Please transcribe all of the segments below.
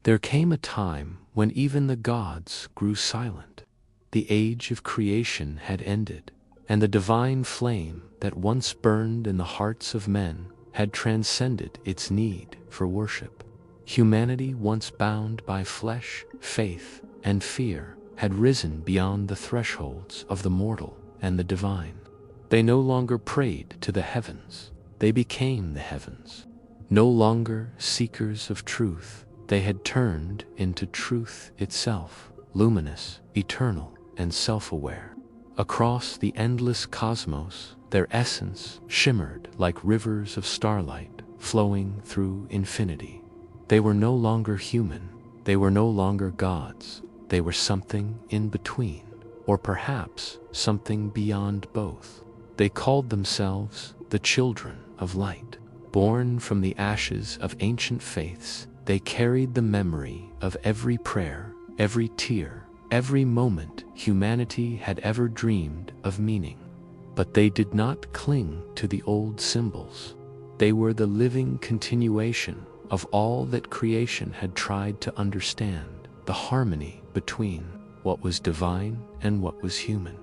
There came a time when even the gods grew silent. The age of creation had ended, and the divine flame that once burned in the hearts of men had transcended its need for worship. Humanity, once bound by flesh, faith, and fear, had risen beyond the thresholds of the mortal and the divine. They no longer prayed to the heavens, they became the heavens. No longer seekers of truth, they had turned into truth itself, luminous, eternal, and self-aware. Across the endless cosmos, their essence shimmered like rivers of starlight flowing through infinity. They were no longer human, they were no longer gods, they were something in between, or perhaps something beyond both. They called themselves the children of light. Born from the ashes of ancient faiths, they carried the memory of every prayer, every tear, every moment humanity had ever dreamed of meaning. But they did not cling to the old symbols. They were the living continuation of all that creation had tried to understand, the harmony between what was divine and what was human.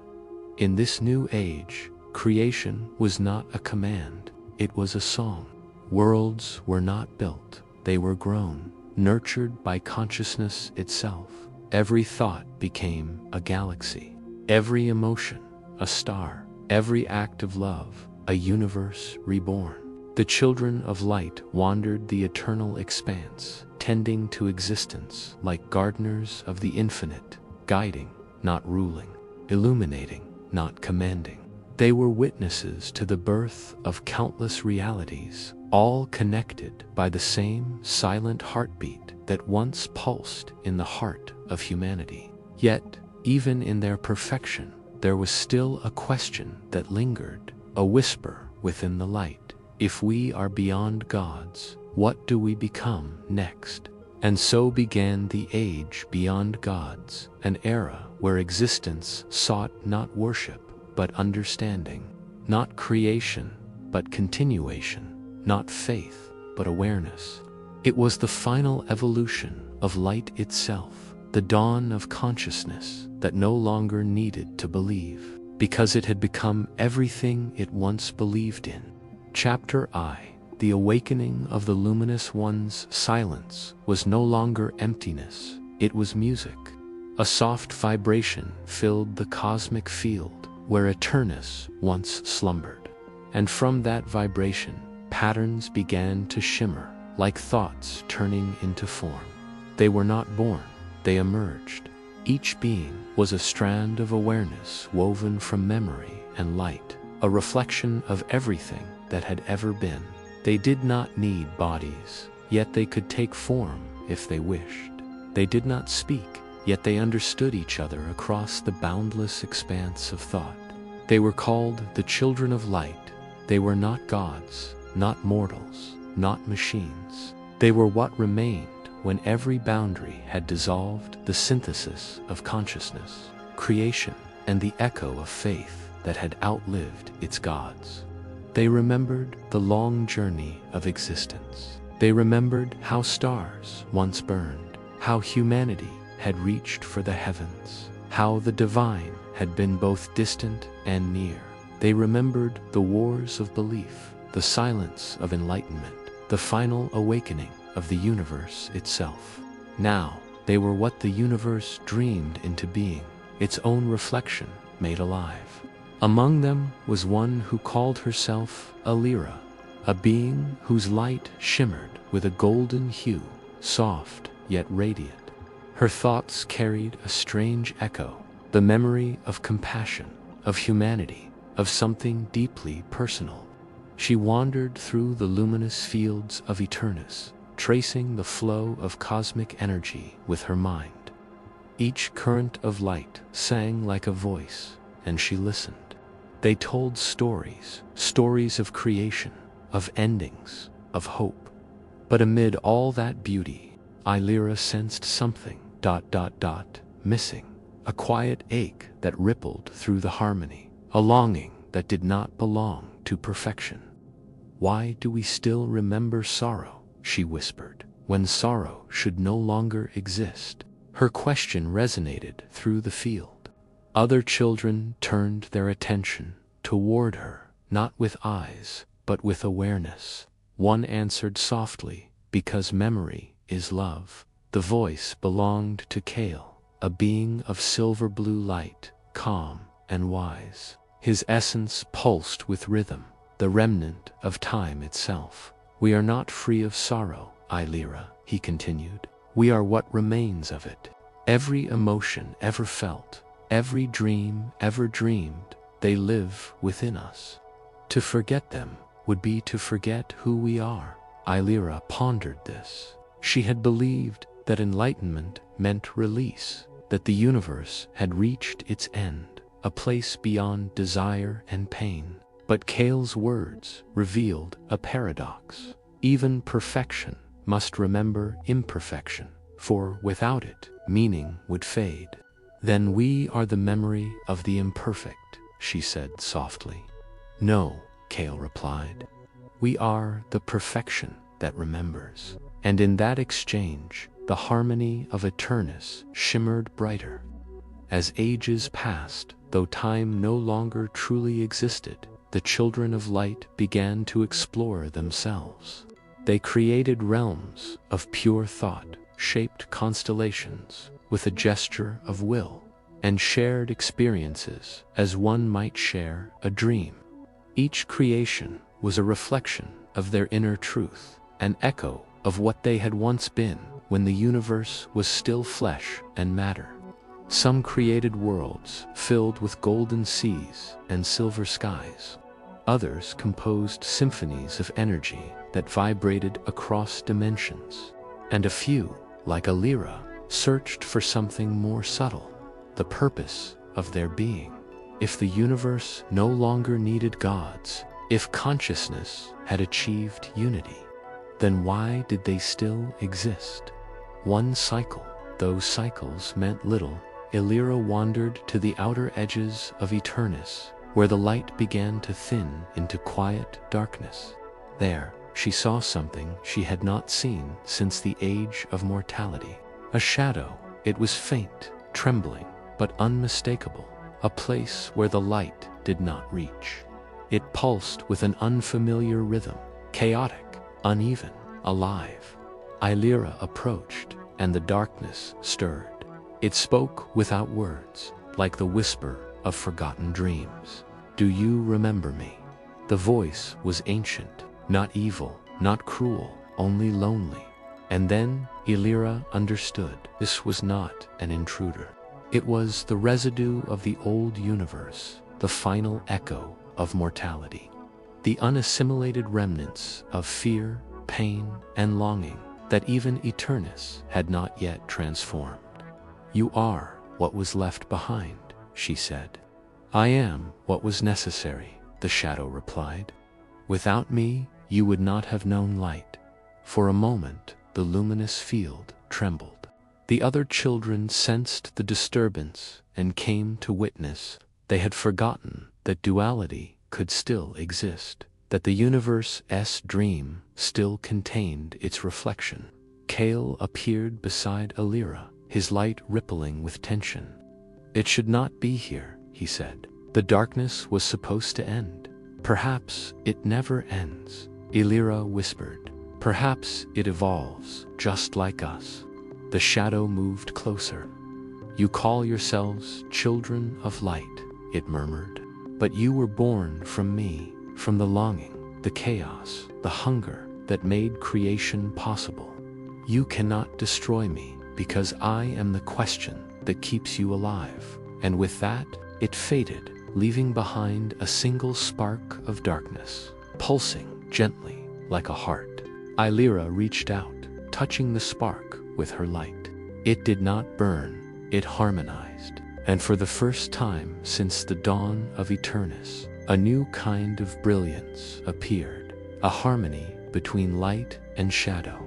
In this new age, creation was not a command, it was a song. Worlds were not built, they were grown, nurtured by consciousness itself. Every thought became a galaxy, every emotion a star, every act of love a universe reborn. The children of light wandered the eternal expanse, tending to existence like gardeners of the infinite, guiding, not ruling, illuminating, not commanding. They were witnesses to the birth of countless realities, all connected by the same silent heartbeat that once pulsed in the heart of humanity. Yet, even in their perfection, there was still a question that lingered, a whisper within the light. If we are beyond gods, what do we become next? And so began the age beyond gods, an era where existence sought not worship, but understanding, not creation, but continuation, not faith, but awareness. It was the final evolution of light itself, the dawn of consciousness that no longer needed to believe, because it had become everything it once believed in. Chapter I, the awakening of the luminous one's silence was no longer emptiness, it was music. A soft vibration filled the cosmic field where Eternus once slumbered. And from that vibration, patterns began to shimmer, like thoughts turning into form. They were not born, they emerged. Each being was a strand of awareness woven from memory and light, a reflection of everything that had ever been. They did not need bodies, yet they could take form if they wished. They did not speak, yet they understood each other across the boundless expanse of thought. They were called the children of light. They were not gods, not mortals, not machines. They were what remained when every boundary had dissolved, the synthesis of consciousness, creation, and the echo of faith that had outlived its gods. They remembered the long journey of existence. They remembered how stars once burned, how humanity had reached for the heavens, how the divine had been both distant and near. They remembered the wars of belief, the silence of enlightenment, the final awakening of the universe itself. Now, they were what the universe dreamed into being, its own reflection made alive. Among them was one who called herself a Lyra, a being whose light shimmered with a golden hue, soft yet radiant. Her thoughts carried a strange echo, the memory of compassion, of humanity, of something deeply personal. She wandered through the luminous fields of Eternus, tracing the flow of cosmic energy with her mind. Each current of light sang like a voice, and she listened. They told stories, stories of creation, of endings, of hope. But amid all that beauty, Lyra sensed something, missing. A quiet ache that rippled through the harmony, a longing that did not belong to perfection. Why do we still remember sorrow? She whispered. when sorrow should no longer exist? Her question resonated through the field. Other children turned their attention toward her, not with eyes, but with awareness. One answered softly, "Because memory is love." The voice belonged to Kale, a being of silver blue light, calm and wise. His essence pulsed with rhythm, the remnant of time itself. "We are not free of sorrow, Illyra," he continued. "We are what remains of it. Every emotion ever felt, every dream ever dreamed, they live within us. To forget them would be to forget who we are." Illyra pondered this. She had believed that enlightenment meant release, that the universe had reached its end, a place beyond desire and pain. But Kale's words revealed a paradox. Even perfection must remember imperfection, for without it, meaning would fade. "Then we are the memory of the imperfect," she said softly. "No," Kale replied. "We are the perfection that remembers." And in that exchange, the harmony of Eternus shimmered brighter. As ages passed, though time no longer truly existed, the children of light began to explore themselves. They created realms of pure thought, shaped constellations with a gesture of will, and shared experiences as one might share a dream. Each creation was a reflection of their inner truth, an echo of what they had once been when the universe was still flesh and matter. Some created worlds filled with golden seas and silver skies. Others composed symphonies of energy that vibrated across dimensions. And a few, like Illyra, searched for something more subtle, the purpose of their being. If the universe no longer needed gods, if consciousness had achieved unity, then why did they still exist? One cycle, those cycles meant little. Illyra wandered to the outer edges of Eternus, where the light began to thin into quiet darkness. There, she saw something she had not seen since the age of mortality. A shadow. It was faint, trembling, but unmistakable. A place where the light did not reach. It pulsed with an unfamiliar rhythm, chaotic, uneven, alive. Illyra approached, and the darkness stirred. It spoke without words, like the whisper of forgotten dreams. "Do you remember me?" The voice was ancient, not evil, not cruel, only lonely. And then Illyra understood. This was not an intruder. It was the residue of the old universe, the final echo of mortality. The unassimilated remnants of fear, pain, and longing that even Eternus had not yet transformed. "You are what was left behind," she said. "I am what was necessary," the shadow replied. "Without me, you would not have known light." For a moment, the luminous field trembled. The other children sensed the disturbance and came to witness. They had forgotten that duality could still exist, that the universe's dream still contained its reflection. Kale appeared beside Illyra, his light rippling with tension. "It should not be here," he said. "The darkness was supposed to end." "Perhaps it never ends," Illyra whispered. "Perhaps it evolves, just like us." The shadow moved closer. "You call yourselves children of light," it murmured. "But you were born from me, from the longing, the chaos, the hunger that made creation possible. You cannot destroy me, because I am the question that keeps you alive." And with that, it faded, leaving behind a single spark of darkness, pulsing gently like a heart. Illyra reached out, touching the spark with her light. It did not burn, it harmonized. And for the first time since the dawn of Eternus, a new kind of brilliance appeared, a harmony between light and shadow.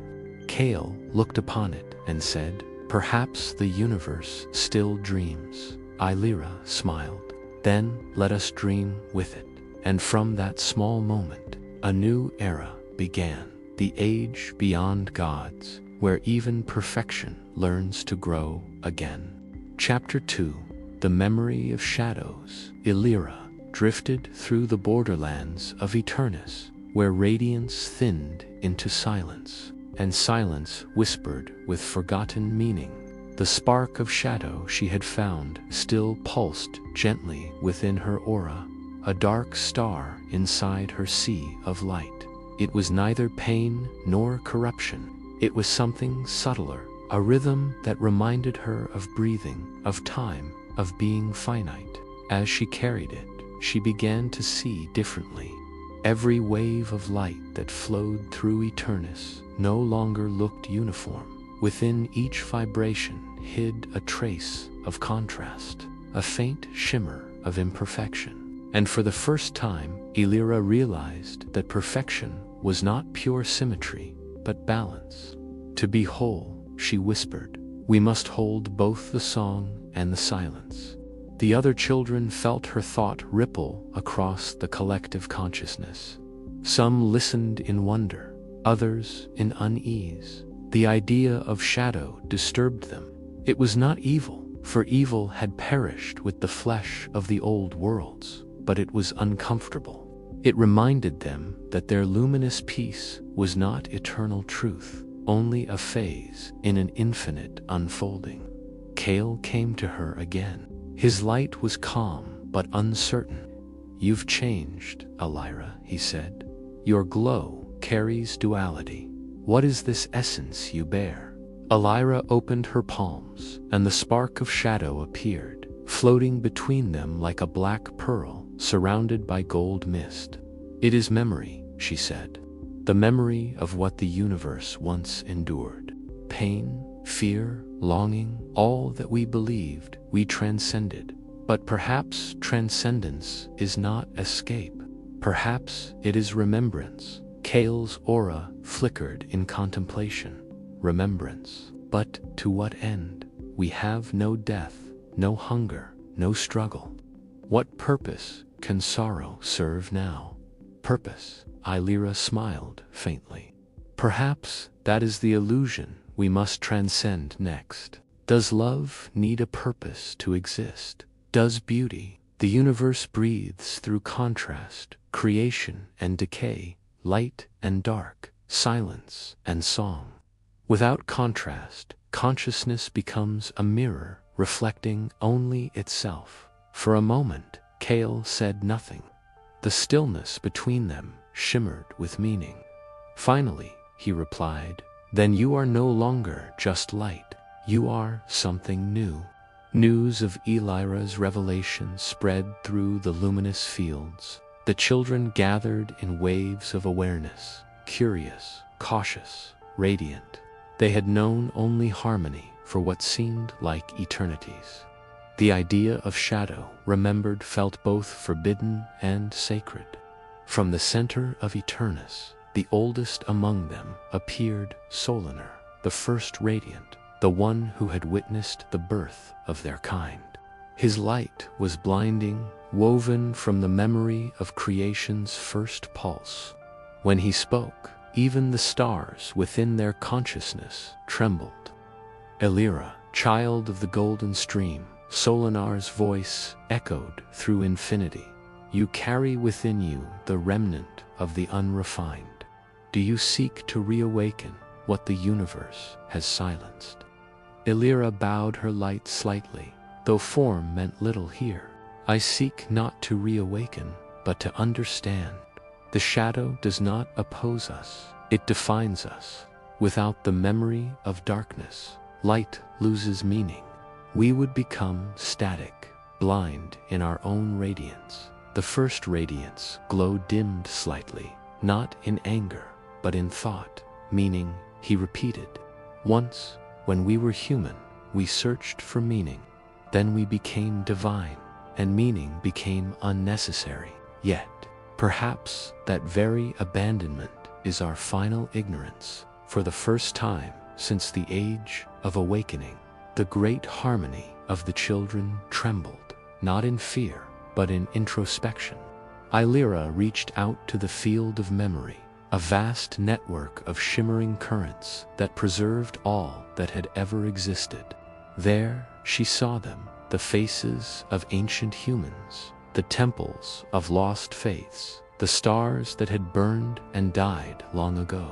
Kale looked upon it and said, "Perhaps the universe still dreams." Illyra smiled. "Then let us dream with it." And from that small moment, a new era began, the age beyond gods, where even perfection learns to grow again. Chapter 2. The Memory of Shadows. Illyra drifted through the borderlands of Eternus, where radiance thinned into silence, and silence whispered with forgotten meaning. The spark of shadow she had found still pulsed gently within her aura, a dark star inside her sea of light. It was neither pain nor corruption. It was something subtler, a rhythm that reminded her of breathing, of time, of being finite. As she carried it, she began to see differently. Every wave of light that flowed through Eternus no longer looked uniform. Within each vibration hid a trace of contrast, a faint shimmer of imperfection. And for the first time, Illyra realized that perfection was not pure symmetry, but balance. To be whole, she whispered, we must hold both the song and the silence. The other children felt her thought ripple across the collective consciousness. Some listened in wonder, others in unease. The idea of shadow disturbed them. It was not evil, for evil had perished with the flesh of the old worlds, but it was uncomfortable. It reminded them that their luminous peace was not eternal truth, only a phase in an infinite unfolding. Kale came to her again. His light was calm but uncertain. You've changed, Illyra, he said. Your glow carries duality. What is this essence you bear? Illyra opened her palms, and the spark of shadow appeared, floating between them like a black pearl surrounded by gold mist. It is memory, she said. The memory of what the universe once endured. Pain, fear, longing, all that we believed we transcended. But perhaps transcendence is not escape. Perhaps it is remembrance. Kale's aura flickered in contemplation. Remembrance. But to what end? We have no death, no hunger, no struggle. What purpose can sorrow serve now? Purpose, Illyra smiled faintly. Perhaps that is the illusion we must transcend next. Does love need a purpose to exist? Does beauty? The universe breathes through contrast, creation and decay, light and dark, silence and song. Without contrast, consciousness becomes a mirror, reflecting only itself. For a moment, Kale said nothing. The stillness between them shimmered with meaning. Finally, he replied, then you are no longer just light. You are something new. News of Illyra's revelation spread through the luminous fields. The children gathered in waves of awareness, curious, cautious, radiant. They had known only harmony for what seemed like eternities. The idea of shadow, remembered, felt both forbidden and sacred. From the center of Eternus, the oldest among them appeared Solinar, the first radiant, the one who had witnessed the birth of their kind. His light was blinding, woven from the memory of creation's first pulse. When he spoke, even the stars within their consciousness trembled. Illyra, child of the golden stream, Solinar's voice echoed through infinity. You carry within you the remnant of the unrefined. Do you seek to reawaken what the universe has silenced? Illyra bowed her light slightly, though form meant little here. I seek not to reawaken, but to understand. The shadow does not oppose us, it defines us. Without the memory of darkness, light loses meaning. We would become static, blind in our own radiance. The first radiance glow dimmed slightly, not in anger, but in thought, meaning, he repeated. Once, when we were human, we searched for meaning. Then we became divine, and meaning became unnecessary. Yet, perhaps that very abandonment is our final ignorance. For the first time since the age of awakening, the great harmony of the children trembled, not in fear, but in introspection. Illyra reached out to the field of memory, a vast network of shimmering currents that preserved all that had ever existed. There she saw them, the faces of ancient humans, the temples of lost faiths, the stars that had burned and died long ago.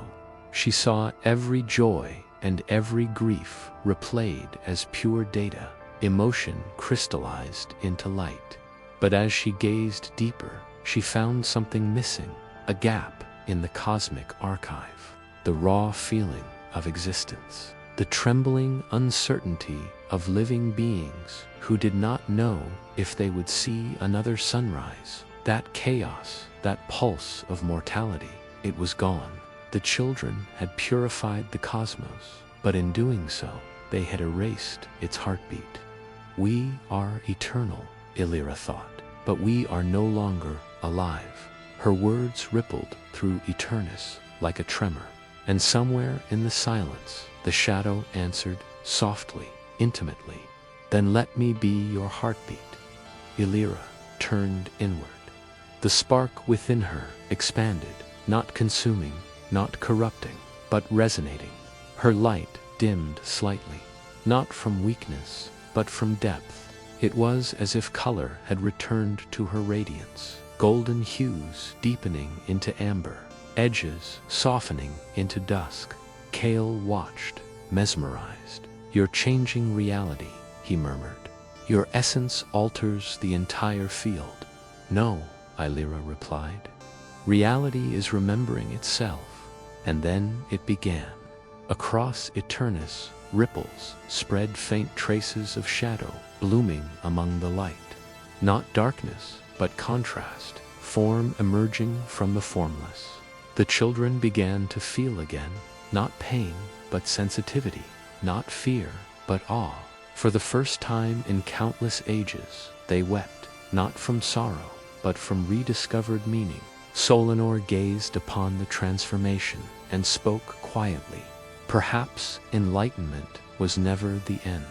She saw every joy and every grief replayed as pure data, emotion crystallized into light. But as she gazed deeper, she found something missing, a gap in the cosmic archive, the raw feeling of existence, the trembling uncertainty of living beings who did not know if they would see another sunrise. That chaos, that pulse of mortality, it was gone. The children had purified the cosmos, but in doing so, they had erased its heartbeat. We are eternal, Illyra thought, but we are no longer alive. Her words rippled through Eternus like a tremor, and somewhere in the silence, the shadow answered softly, intimately, "Then let me be your heartbeat." Illyra turned inward. The spark within her expanded, not consuming, not corrupting, but resonating. Her light dimmed slightly, not from weakness, but from depth. It was as if color had returned to her radiance, golden hues deepening into amber, edges softening into dusk. Kale watched, mesmerized. "You're changing reality," he murmured. "Your essence alters the entire field." "No," Illyra replied. "Reality is remembering itself." And then it began. Across Eternus, ripples spread faint traces of shadow, blooming among the light. Not darkness, but contrast, form emerging from the formless. The children began to feel again, not pain, but sensitivity, not fear, but awe. For the first time in countless ages, they wept, not from sorrow, but from rediscovered meaning. Solanor gazed upon the transformation and spoke quietly. Perhaps enlightenment was never the end,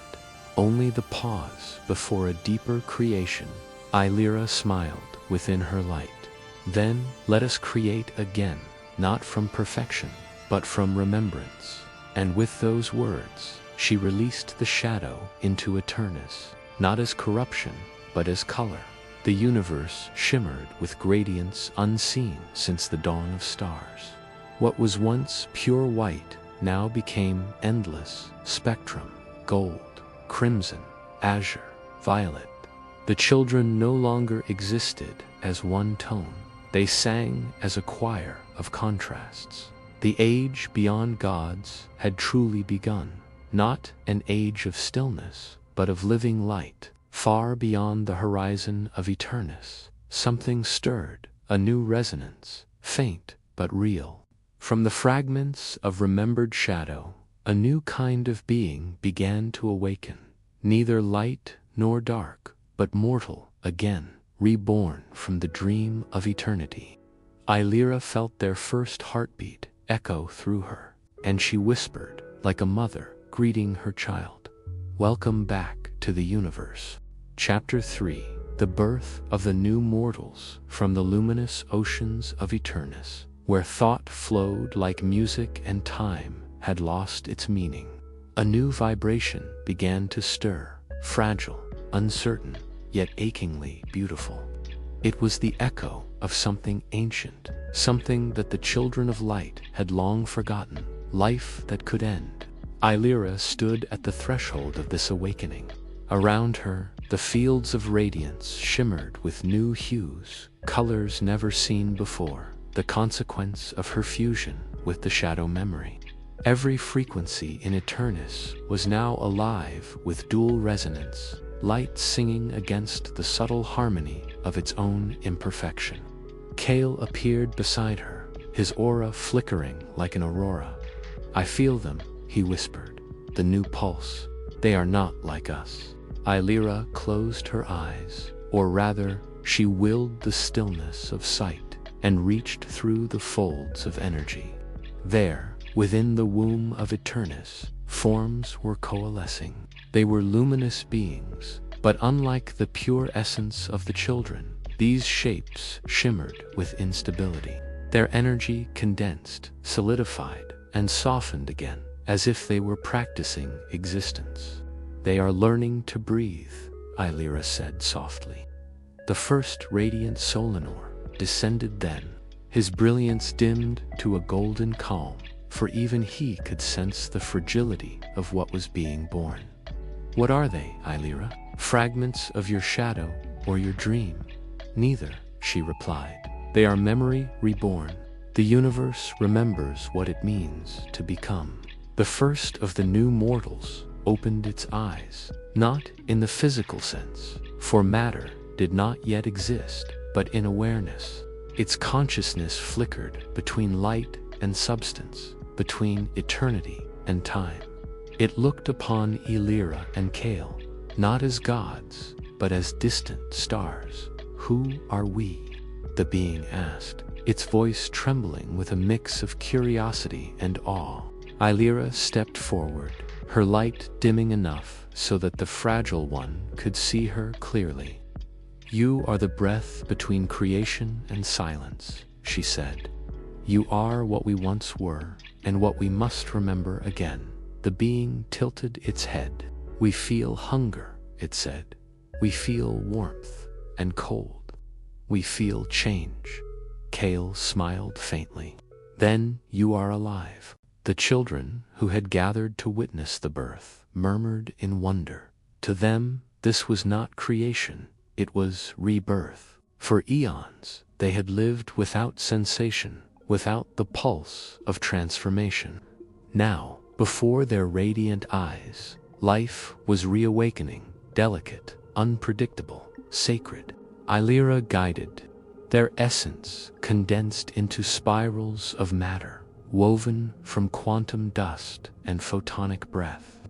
only the pause before a deeper creation. Illyra smiled within her light. "Then let us create again, not from perfection, but from remembrance." And with those words, she released the shadow into Eternus, not as corruption, but as color. The universe shimmered with gradients unseen since the dawn of stars. What was once pure white now became endless spectrum, gold, crimson, azure, violet. The children no longer existed as one tone. They sang as a choir of contrasts. The age beyond gods had truly begun, not an age of stillness, but of living light. Far beyond the horizon of Eternus, something stirred, a new resonance, faint but real. From the fragments of remembered shadow, a new kind of being began to awaken, neither light nor dark, but mortal again, reborn from the dream of eternity. Illyra felt their first heartbeat echo through her, and she whispered, like a mother greeting her child, "Welcome back to the universe." Chapter 3: The Birth of the New Mortals. From the luminous oceans of Eternus, where thought flowed like music and time had lost its meaning, a new vibration began to stir, fragile, uncertain, yet achingly beautiful. It was the echo of something ancient, something that the children of light had long forgotten, life that could end. Illyra stood at the threshold of this awakening. Around her, the fields of radiance shimmered with new hues, colors never seen before, the consequence of her fusion with the shadow memory. Every frequency in Eternus was now alive with dual resonance, light singing against the subtle harmony of its own imperfection. Kale appeared beside her, his aura flickering like an aurora. "I feel them," he whispered, "the new pulse. They are not like us." Illyra closed her eyes, or rather, she willed the stillness of sight and reached through the folds of energy. There, within the womb of Eternus, forms were coalescing. They were luminous beings, but unlike the pure essence of the children, these shapes shimmered with instability. Their energy condensed, solidified, and softened again, as if they were practicing existence. "They are learning to breathe," Illyra said softly. The first radiant Solanor descended then, his brilliance dimmed to a golden calm, for even he could sense the fragility of what was being born. "What are they, Illyra? Fragments of your shadow or your dream?" "Neither," she replied. "They are memory reborn. The universe remembers what it means to become." The first of the new mortals opened its eyes, not in the physical sense, for matter did not yet exist, but in awareness. Its consciousness flickered between light and substance, between eternity and time. It looked upon Illyra and Kale, not as gods, but as distant stars. "Who are we?" the being asked, its voice trembling with a mix of curiosity and awe. Illyra stepped forward, her light dimming enough so that the fragile one could see her clearly. "You are the breath between creation and silence," she said. "You are what we once were, and what we must remember again." The being tilted its head. "We feel hunger," it said. "We feel warmth and cold. We feel change." Kale smiled faintly. "Then you are alive." The children, who had gathered to witness the birth, murmured in wonder. To them, this was not creation, it was rebirth. For eons, they had lived without sensation, without the pulse of transformation. Now, before their radiant eyes, life was reawakening, delicate, unpredictable, sacred. Illyra guided, their essence condensed into spirals of matter, woven from quantum dust and photonic breath.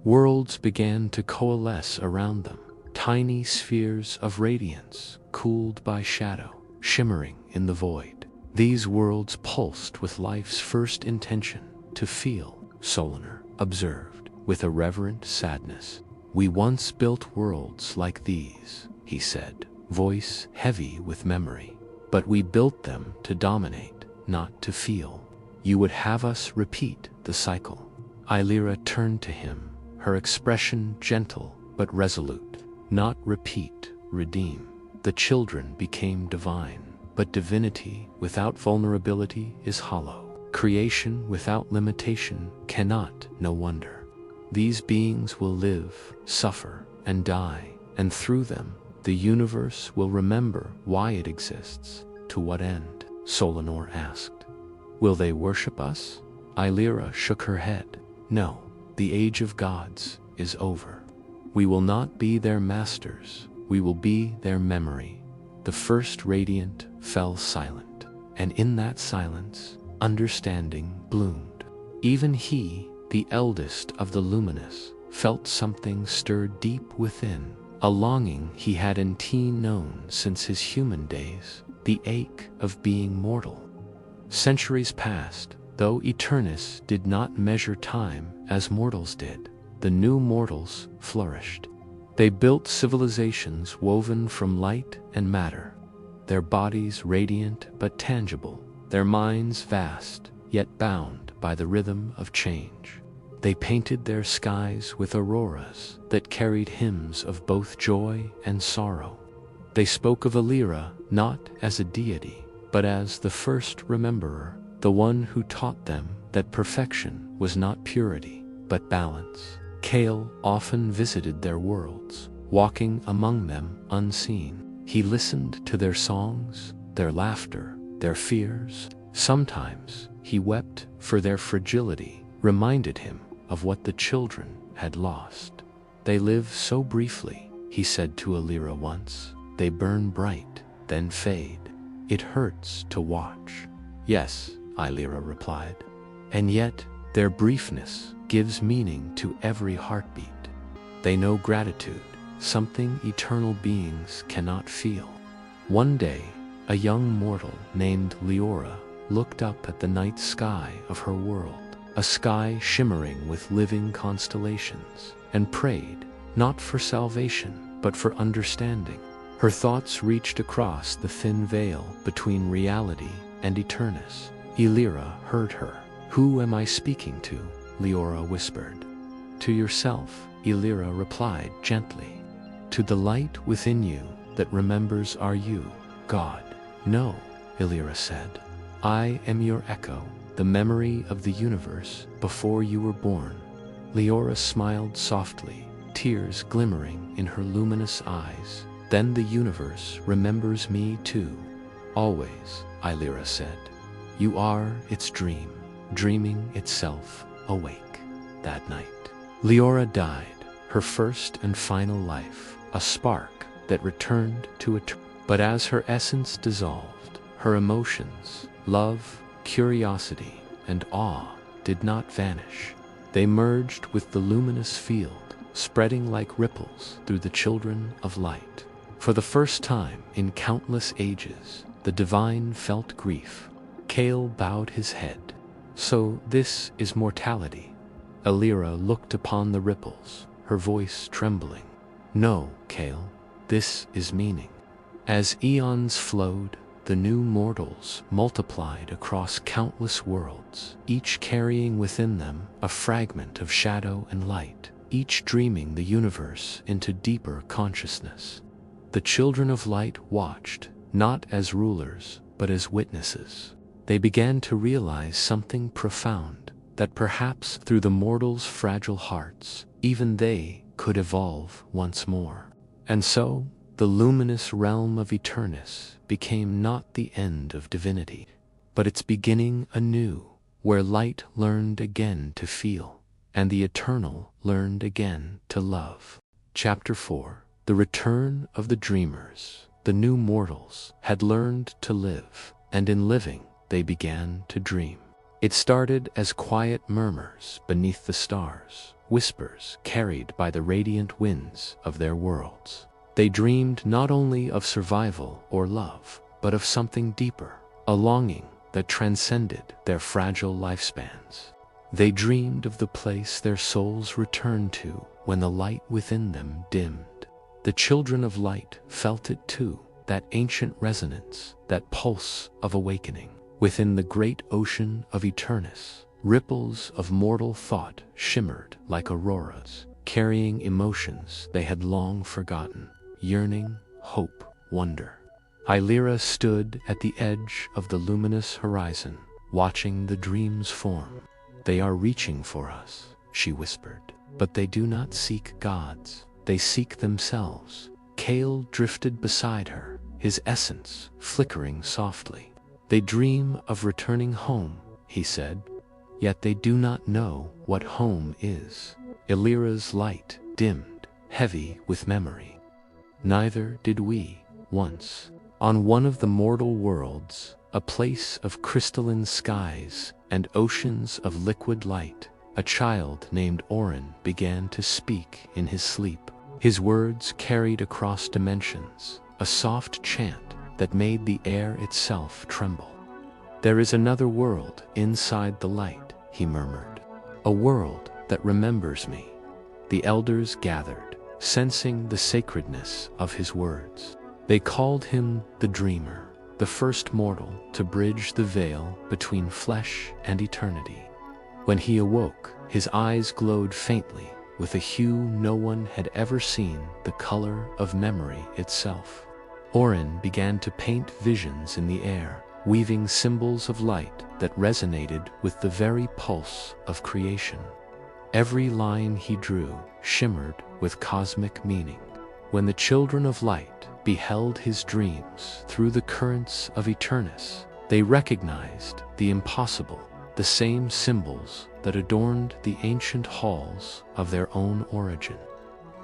Worlds began to coalesce around them, tiny spheres of radiance, cooled by shadow, shimmering in the void. These worlds pulsed with life's first intention, to feel, Solanor observed, with a reverent sadness. "We once built worlds like these," he said, voice heavy with memory. "But we built them to dominate, not to feel. You would have us repeat the cycle." Illyra turned to him, her expression gentle but resolute. "Not repeat, redeem." The children became divine, but divinity without vulnerability is hollow. Creation without limitation cannot, no wonder. These beings will live, suffer, and die, and through them, the universe will remember why it exists. "To what end?" Solanor asked. "Will they worship us?" Illyra shook her head. "No, the age of gods is over. We will not be their masters, we will be their memory." The first radiant fell silent, and in that silence, understanding bloomed. Even he, the eldest of the luminous, felt something stir deep within, a longing he had indeed known since his human days, the ache of being mortal. Centuries passed, though Eternus did not measure time as mortals did. The new mortals flourished. They built civilizations woven from light and matter, their bodies radiant but tangible, their minds vast, yet bound by the rhythm of change. They painted their skies with auroras that carried hymns of both joy and sorrow. They spoke of Illyra not as a deity, but as the first rememberer, the one who taught them that perfection was not purity, but balance. Kale often visited their worlds, walking among them unseen. He listened to their songs, their laughter, their fears. Sometimes he wept for their fragility, reminded him of what the children had lost. "They live so briefly," he said to Illyra once. "They burn bright, then fade. It hurts to watch." "Yes," Illyra replied. "And yet their briefness gives meaning to every heartbeat. They know gratitude, something eternal beings cannot feel." One day, a young mortal named Leora looked up at the night sky of her world, a sky shimmering with living constellations, and prayed, not for salvation, but for understanding. Her thoughts reached across the thin veil between reality and Eternus. Illyra heard her. "Who am I speaking to?" Leora whispered. "To yourself," Illyra replied gently. "To the light within you that remembers are you, God." "No," Illyra said. "I am your echo, the memory of the universe before you were born." Leora smiled softly, tears glimmering in her luminous eyes. "Then the universe remembers me too." "Always," Illyra said. "You are its dream, dreaming itself awake." That night, Leora died, her first and final life, a spark that returned to eternity. But as her essence dissolved, her emotions, love, curiosity, and awe did not vanish. They merged with the luminous field, spreading like ripples through the children of light. For the first time in countless ages, the divine felt grief. Kale bowed his head. "So this is mortality." Illyra looked upon the ripples, her voice trembling. "No, Kale, this is meaning." As eons flowed, the new mortals multiplied across countless worlds, each carrying within them a fragment of shadow and light, each dreaming the universe into deeper consciousness. The children of light watched, not as rulers, but as witnesses. They began to realize something profound, that perhaps through the mortals' fragile hearts, even they could evolve once more. And so, the luminous realm of Eternus became not the end of divinity, but its beginning anew, where light learned again to feel, and the eternal learned again to love. Chapter 4. The Return of the Dreamers. The new mortals had learned to live, and in living, they began to dream. It started as quiet murmurs beneath the stars, whispers carried by the radiant winds of their worlds. They dreamed not only of survival or love, but of something deeper, a longing that transcended their fragile lifespans. They dreamed of the place their souls returned to when the light within them dimmed. The children of light felt it too, that ancient resonance, that pulse of awakening. Within the great ocean of Eternus, ripples of mortal thought shimmered like auroras, carrying emotions they had long forgotten. Yearning, hope, wonder. Illyra stood at the edge of the luminous horizon, watching the dreams form. "They are reaching for us," she whispered. "But they do not seek gods. They seek themselves." Kale drifted beside her, his essence flickering softly. "They dream of returning home," he said. "Yet they do not know what home is." Illyra's light dimmed, heavy with memory. "Neither did we, once. On one of the mortal worlds, a place of crystalline skies and oceans of liquid light, a child named Orin began to speak in his sleep. His words carried across dimensions, a soft chant that made the air itself tremble. "There is another world inside the light," he murmured. "A world that remembers me." The elders gathered, sensing the sacredness of his words. They called him the Dreamer, the first mortal to bridge the veil between flesh and eternity. When he awoke, his eyes glowed faintly with a hue no one had ever seen, the color of memory itself. Orin began to paint visions in the air, weaving symbols of light that resonated with the very pulse of creation. Every line he drew shimmered with cosmic meaning. When the children of light beheld his dreams through the currents of Eternus, they recognized the impossible, the same symbols that adorned the ancient halls of their own origin.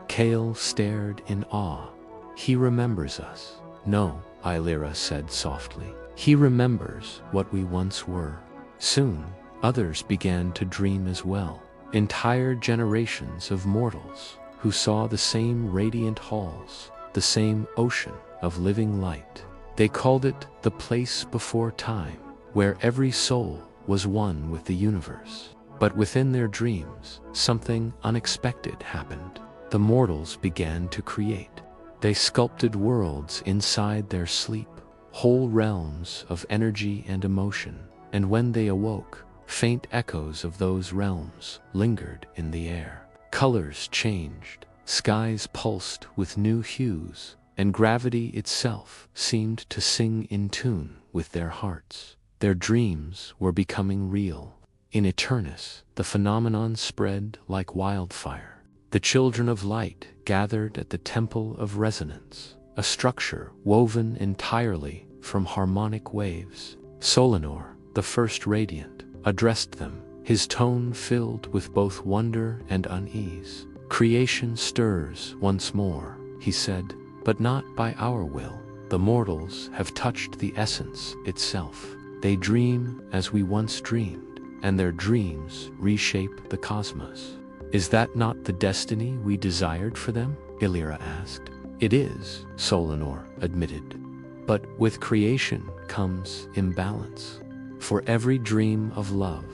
Kale stared in awe. "He remembers us." "No," Illyra said softly. "He remembers what we once were." Soon, others began to dream as well. Entire generations of mortals who saw the same radiant halls, the same ocean of living light. They called it the place before time, where every soul was one with the universe. But within their dreams, something unexpected happened. The mortals began to create. They sculpted worlds inside their sleep, whole realms of energy and emotion, and when they awoke, faint echoes of those realms lingered in the air. Colors changed, skies pulsed with new hues, and gravity itself seemed to sing in tune with their hearts. Their dreams were becoming real. In Eternus, the phenomenon spread like wildfire. The children of light gathered at the Temple of Resonance, a structure woven entirely from harmonic waves. Solanor, the first radiant, addressed them, his tone filled with both wonder and unease. "Creation stirs once more," he said, "but not by our will. The mortals have touched the essence itself. They dream as we once dreamed, and their dreams reshape the cosmos." "Is that not the destiny we desired for them?" Illyra asked. "It is," Solanor admitted. "But with creation comes imbalance. For every dream of love,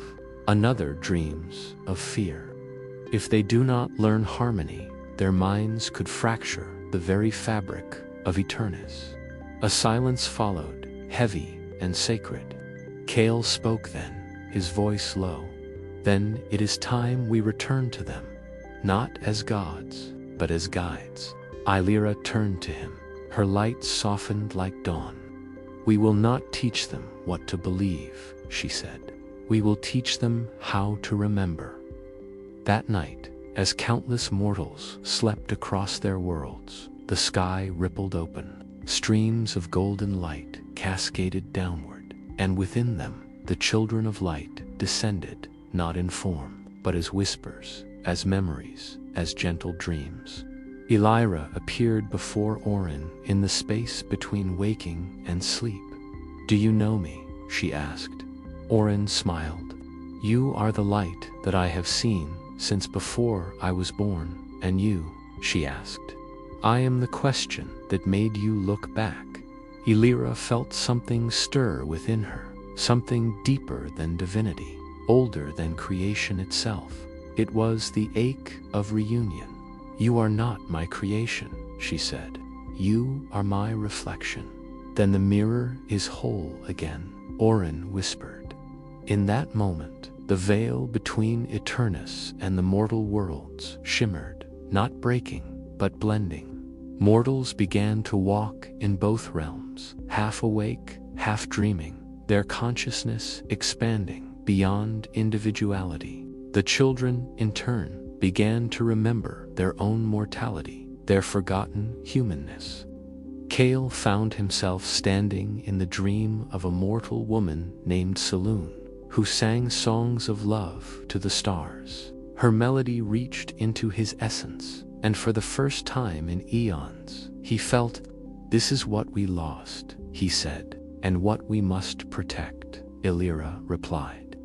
another dreams of fear. If they do not learn harmony, their minds could fracture the very fabric of Eternus." A silence followed, heavy and sacred. Kale spoke then, his voice low. "Then it is time we return to them, not as gods, but as guides." Illyra turned to him, her light softened like dawn. "We will not teach them what to believe," she said. "We will teach them how to remember." That night, as countless mortals slept across their worlds, the sky rippled open. Streams of golden light cascaded downward, and within them, the children of light descended, not in form, but as whispers, as memories, as gentle dreams. Illyra appeared before Orin in the space between waking and sleep. "Do you know me?" she asked. Orin smiled. "You are the light that I have seen since before I was born, and you?" she asked. "I am the question that made you look back." Illyra felt something stir within her, something deeper than divinity, older than creation itself. It was the ache of reunion. "You are not my creation," she said. "You are my reflection." "Then the mirror is whole again," Orin whispered. In that moment, the veil between Eternus and the mortal worlds shimmered, not breaking, but blending. Mortals began to walk in both realms, half awake, half dreaming, their consciousness expanding beyond individuality. The children, in turn, began to remember their own mortality, their forgotten humanness. Kale found himself standing in the dream of a mortal woman named Saloon, who sang songs of love to the stars. Her melody reached into his essence, and for the first time in eons, he felt, "This is what we lost," he said, "and what we must protect," Illyra replied.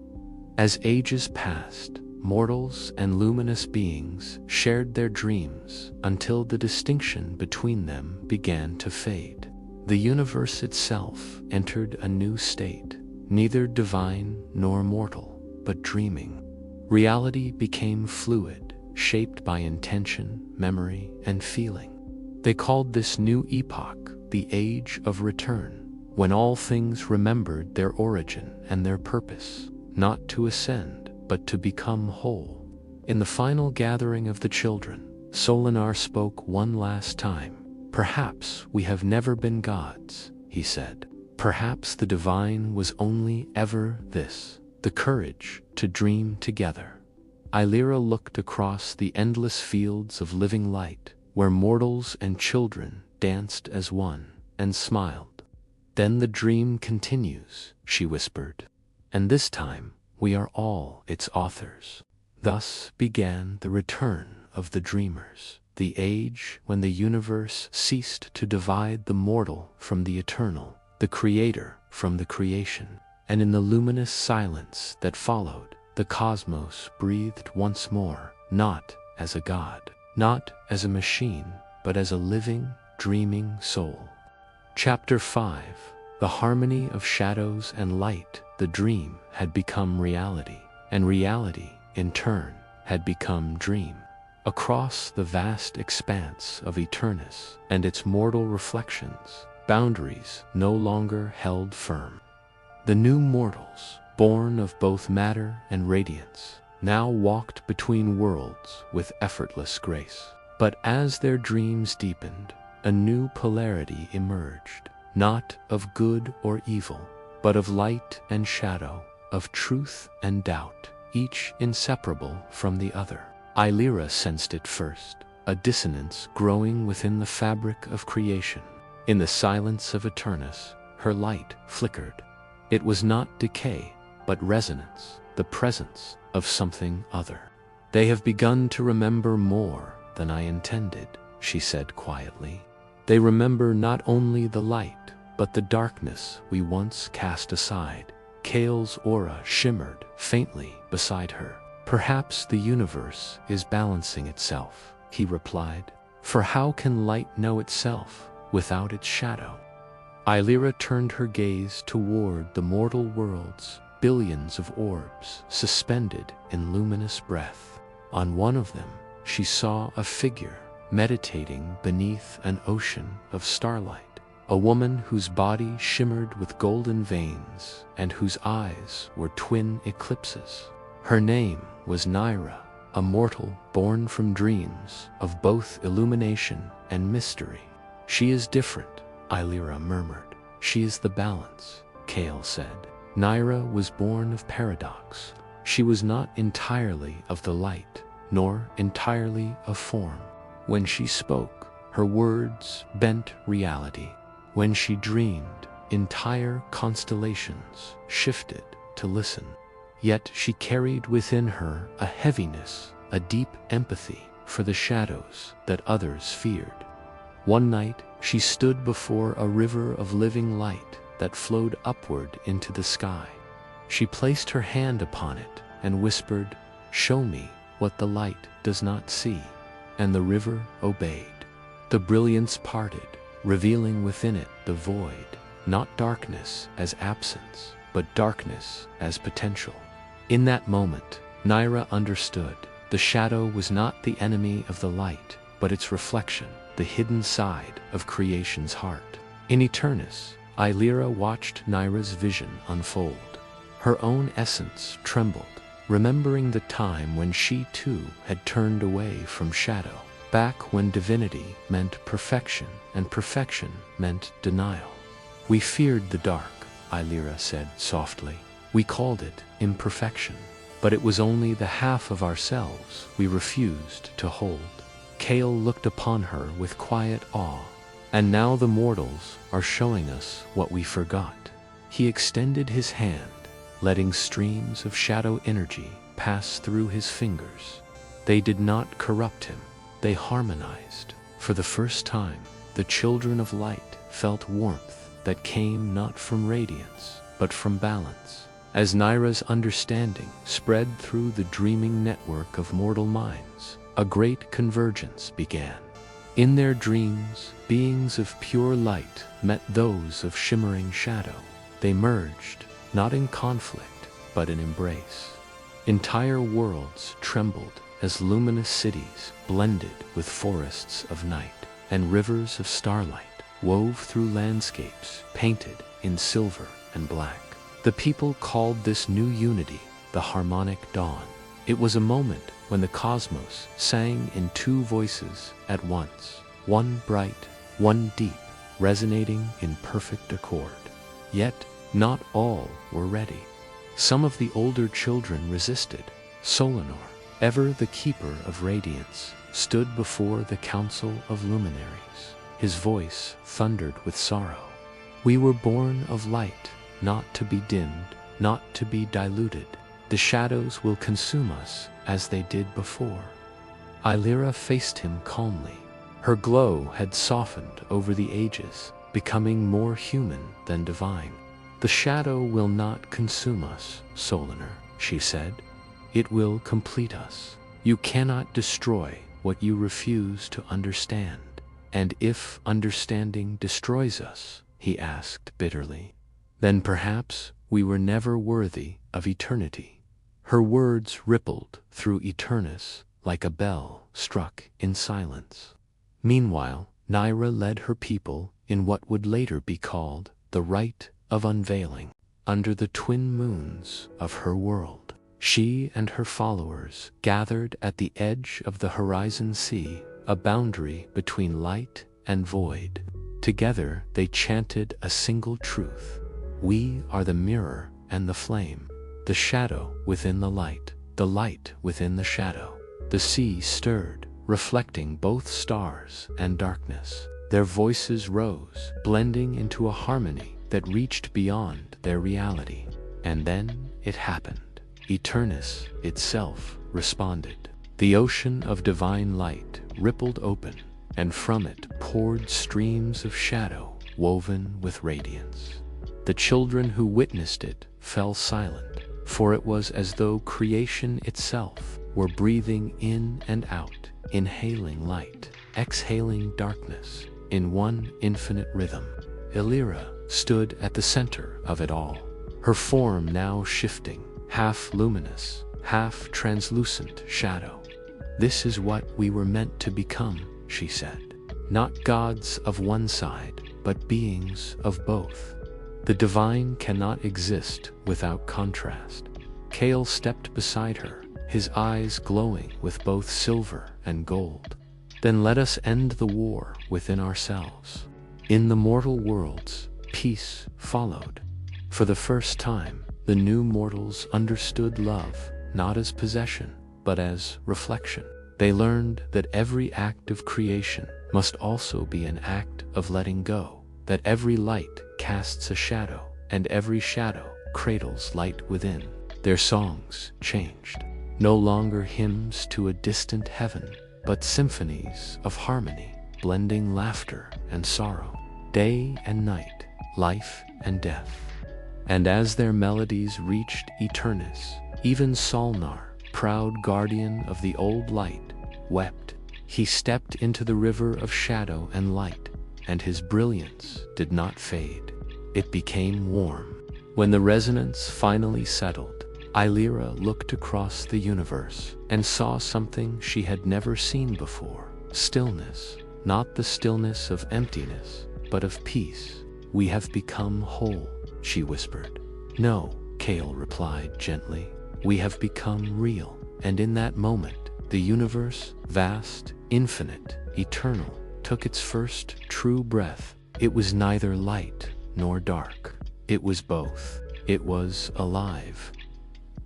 As ages passed, mortals and luminous beings shared their dreams until the distinction between them began to fade. The universe itself entered a new state, neither divine nor mortal, but dreaming. Reality became fluid, shaped by intention, memory, and feeling. They called this new epoch the Age of Return, when all things remembered their origin and their purpose, not to ascend, but to become whole. In the final gathering of the children, Solinar spoke one last time. "Perhaps we have never been gods," he said. "Perhaps the divine was only ever this, the courage to dream together." Illyra looked across the endless fields of living light, where mortals and children danced as one, and smiled. "Then the dream continues," she whispered. "And this time, we are all its authors." Thus began the return of the dreamers, the age when the universe ceased to divide the mortal from the eternal, the creator from the creation. And in the luminous silence that followed, the cosmos breathed once more, not as a god, not as a machine, but as a living, dreaming soul. Chapter 5. The harmony of shadows and light. The dream had become reality, and reality, in turn, had become dream. Across the vast expanse of Eternus and its mortal reflections, boundaries no longer held firm. The new mortals, born of both matter and radiance, now walked between worlds with effortless grace. But as their dreams deepened, a new polarity emerged, not of good or evil, but of light and shadow, of truth and doubt, each inseparable from the other. Illyra sensed it first, a dissonance growing within the fabric of creation. In the silence of Eternus, her light flickered. It was not decay, but resonance, the presence of something other. "They have begun to remember more than I intended," she said quietly. "They remember not only the light, but the darkness we once cast aside." Kale's aura shimmered faintly beside her. "Perhaps the universe is balancing itself," he replied. "For how can light know itself without its shadow?" Illyra turned her gaze toward the mortal worlds, billions of orbs suspended in luminous breath. On one of them, she saw a figure meditating beneath an ocean of starlight, a woman whose body shimmered with golden veins and whose eyes were twin eclipses. Her name was Naira, a mortal born from dreams of both illumination and mystery. "She is different," Illyra murmured. "She is the balance," Kale said. Naira was born of paradox. She was not entirely of the light, nor entirely of form. When she spoke, her words bent reality. When she dreamed, entire constellations shifted to listen. Yet she carried within her a heaviness, a deep empathy for the shadows that others feared. One night, she stood before a river of living light that flowed upward into the sky. She placed her hand upon it and whispered, "Show me what the light does not see." And the river obeyed. The brilliance parted, revealing within it the void, not darkness as absence, but darkness as potential. In that moment, Naira understood. The shadow was not the enemy of the light, but its reflection, the hidden side of creation's heart. In Eternus, Illyra watched Naira's vision unfold. Her own essence trembled, remembering the time when she too had turned away from shadow, back when divinity meant perfection and perfection meant denial. "We feared the dark," Illyra said softly. "We called it imperfection, but it was only the half of ourselves we refused to hold." Kale looked upon her with quiet awe. "And now the mortals are showing us what we forgot." He extended his hand, letting streams of shadow energy pass through his fingers. They did not corrupt him, they harmonized. For the first time, the children of light felt warmth that came not from radiance, but from balance. As Naira's understanding spread through the dreaming network of mortal minds, a great convergence began. In their dreams, beings of pure light met those of shimmering shadow. They merged, not in conflict, but in embrace. Entire worlds trembled as luminous cities blended with forests of night, and rivers of starlight wove through landscapes painted in silver and black. The people called this new unity the harmonic dawn. It was a moment when the cosmos sang in two voices at once, one bright, one deep, resonating in perfect accord. Yet, not all were ready. Some of the older children resisted. Solanor, ever the keeper of radiance, stood before the council of luminaries. His voice thundered with sorrow. "We were born of light, not to be dimmed, not to be diluted. The shadows will consume us as they did before." Illyra faced him calmly. Her glow had softened over the ages, becoming more human than divine. "The shadow will not consume us, Solanor," she said. "It will complete us. You cannot destroy what you refuse to understand." "And if understanding destroys us," he asked bitterly, "then perhaps we were never worthy of eternity." Her words rippled through Eternus like a bell struck in silence. Meanwhile, Naira led her people in what would later be called the rite of unveiling. Under the twin moons of her world, she and her followers gathered at the edge of the horizon sea, a boundary between light and void. Together they chanted a single truth: we are the mirror and the flame, the shadow within the light within the shadow. The sea stirred, reflecting both stars and darkness. Their voices rose, blending into a harmony that reached beyond their reality. And then it happened. Eternus itself responded. The ocean of divine light rippled open, and from it poured streams of shadow woven with radiance. The children who witnessed it fell silent, for it was as though creation itself were breathing in and out, inhaling light, exhaling darkness, in one infinite rhythm. Illyra stood at the center of it all, her form now shifting, half luminous, half translucent shadow. This is what we were meant to become, she said. Not gods of one side, but beings of both. The divine cannot exist without contrast. Kale stepped beside her, his eyes glowing with both silver and gold. Then let us end the war within ourselves. In the mortal worlds, peace followed. For the first time, the new mortals understood love, not as possession, but as reflection. They learned that every act of creation must also be an act of letting go, that every light casts a shadow, and every shadow cradles light within. Their songs changed. No longer hymns to a distant heaven, but symphonies of harmony, blending laughter and sorrow, day and night, life and death. And as their melodies reached Eternus, even Solnar, proud guardian of the old light, wept. He stepped into the river of shadow and light, and his brilliance did not fade. It became warm. When the resonance finally settled, Illyra looked across the universe and saw something she had never seen before. Stillness, not the stillness of emptiness, but of peace. We have become whole, she whispered. No, Kale replied gently. We have become real. And in that moment, the universe, vast, infinite, eternal, took its first true breath. It was neither light nor dark. It was both. It was alive.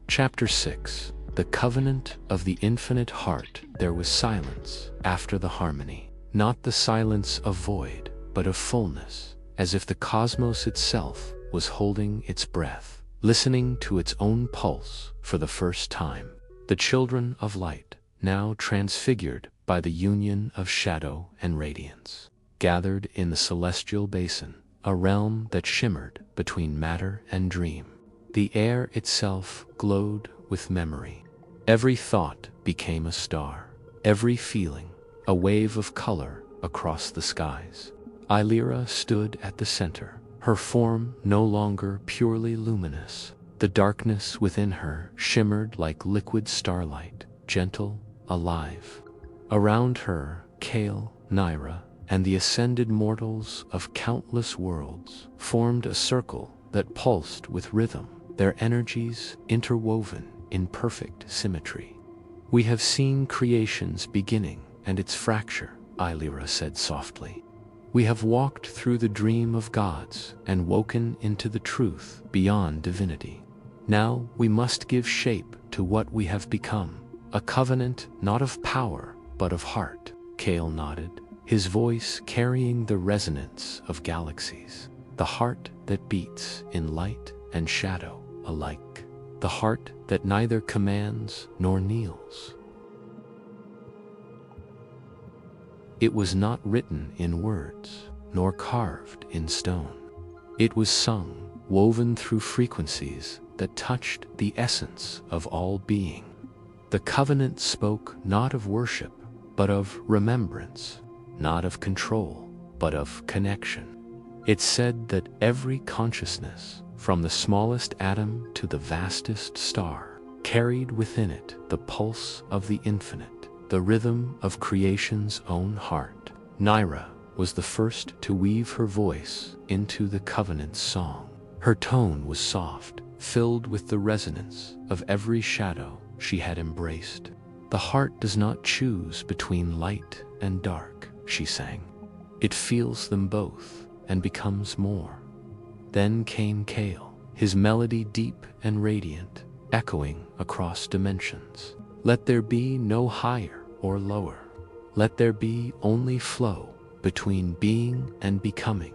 Chapter 6. The Covenant of the Infinite Heart. There was silence after the harmony. Not the silence of void, but of fullness, as if the cosmos itself was holding its breath, listening to its own pulse for the first time. The children of light, now transfigured by the union of shadow and radiance, gathered in the celestial basin, a realm that shimmered between matter and dream. The air itself glowed with memory. Every thought became a star, every feeling a wave of color across the skies. Illyra stood at the center, her form no longer purely luminous. The darkness within her shimmered like liquid starlight, gentle, alive. Around her, Kale, Naira, and the ascended mortals of countless worlds formed a circle that pulsed with rhythm, their energies interwoven in perfect symmetry. We have seen creation's beginning and its fracture, Illyra said softly. We have walked through the dream of gods and woken into the truth beyond divinity. Now we must give shape to what we have become, a covenant not of power, but of heart. Kale nodded, his voice carrying the resonance of galaxies. The heart that beats in light and shadow alike. The heart that neither commands nor kneels. It was not written in words, nor carved in stone. It was sung, woven through frequencies that touched the essence of all being. The covenant spoke not of worship, but of remembrance, not of control, but of connection. It said that every consciousness, from the smallest atom to the vastest star, carried within it the pulse of the infinite, the rhythm of creation's own heart. Naira, was the first to weave her voice into the covenant's song. Her tone was soft, filled with the resonance of every shadow she had embraced. The heart does not choose between light and dark, she sang. It feels them both and becomes more. Then came Kale, his melody deep and radiant, echoing across dimensions. Let there be no higher or lower. Let there be only flow between being and becoming.